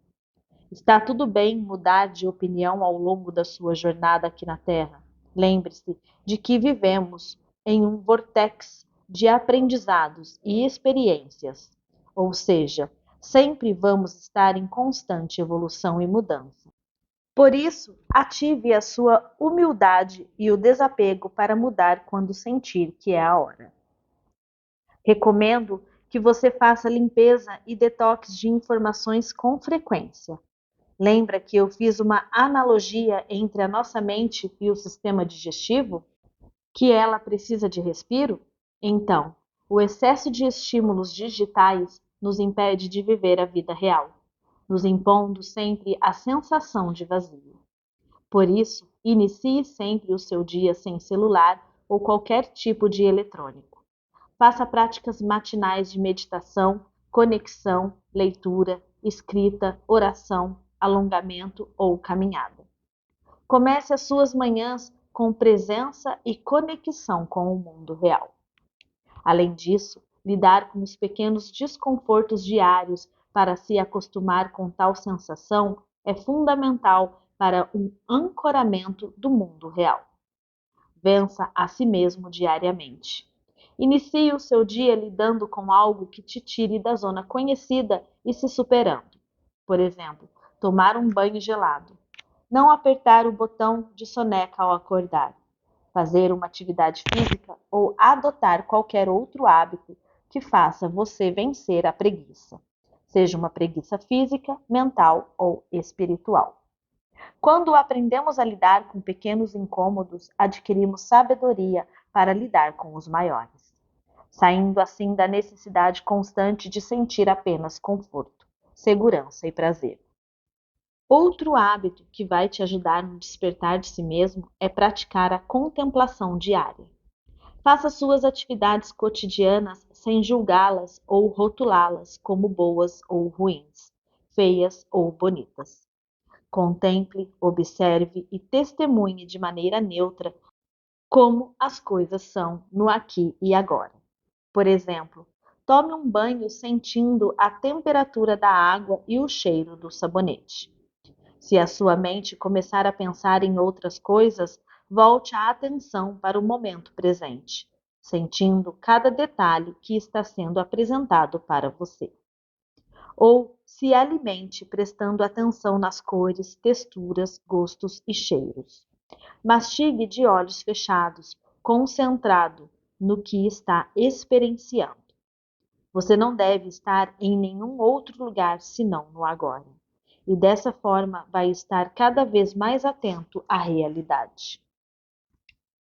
Está tudo bem mudar de opinião ao longo da sua jornada aqui na Terra. Lembre-se de que vivemos em um vortex de aprendizados e experiências, ou seja, sempre vamos estar em constante evolução e mudança. Por isso, ative a sua humildade e o desapego para mudar quando sentir que é a hora. Recomendo que você faça limpeza e detox de informações com frequência. Lembra que eu fiz uma analogia entre a nossa mente e o sistema digestivo? Que ela precisa de respiro? Então, O excesso de estímulos digitais nos impede de viver a vida real, nos impondo sempre a sensação de vazio. Por isso, inicie sempre o seu dia sem celular ou qualquer tipo de eletrônico. Faça práticas matinais de meditação, conexão, leitura, escrita, oração, alongamento ou caminhada. Comece as suas manhãs com presença e conexão com o mundo real. Além disso, lidar com os pequenos desconfortos diários para se acostumar com tal sensação é fundamental para um ancoramento do mundo real. Vença a si mesmo diariamente. Inicie o seu dia lidando com algo que te tire da zona conhecida e se superando. Por exemplo, tomar um banho gelado. Não apertar o botão de soneca ao acordar. Fazer uma atividade física ou adotar qualquer outro hábito que faça você vencer a preguiça, seja uma preguiça física, mental ou espiritual. Quando aprendemos a lidar com pequenos incômodos, adquirimos sabedoria para lidar com os maiores, saindo assim da necessidade constante de sentir apenas conforto, segurança e prazer. Outro hábito que vai te ajudar no despertar de si mesmo é praticar a contemplação diária. Faça suas atividades cotidianas sem julgá-las ou rotulá-las como boas ou ruins, feias ou bonitas. Contemple, observe e testemunhe de maneira neutra como as coisas são no aqui e agora. Por exemplo, tome um banho sentindo a temperatura da água e o cheiro do sabonete. Se a sua mente começar a pensar em outras coisas, volte a atenção para o momento presente, sentindo cada detalhe que está sendo apresentado para você. Ou se alimente prestando atenção nas cores, texturas, gostos e cheiros. Mastigue de olhos fechados, concentrado no que está experienciando. Você não deve estar em nenhum outro lugar senão no agora. E dessa forma vai estar cada vez mais atento à realidade.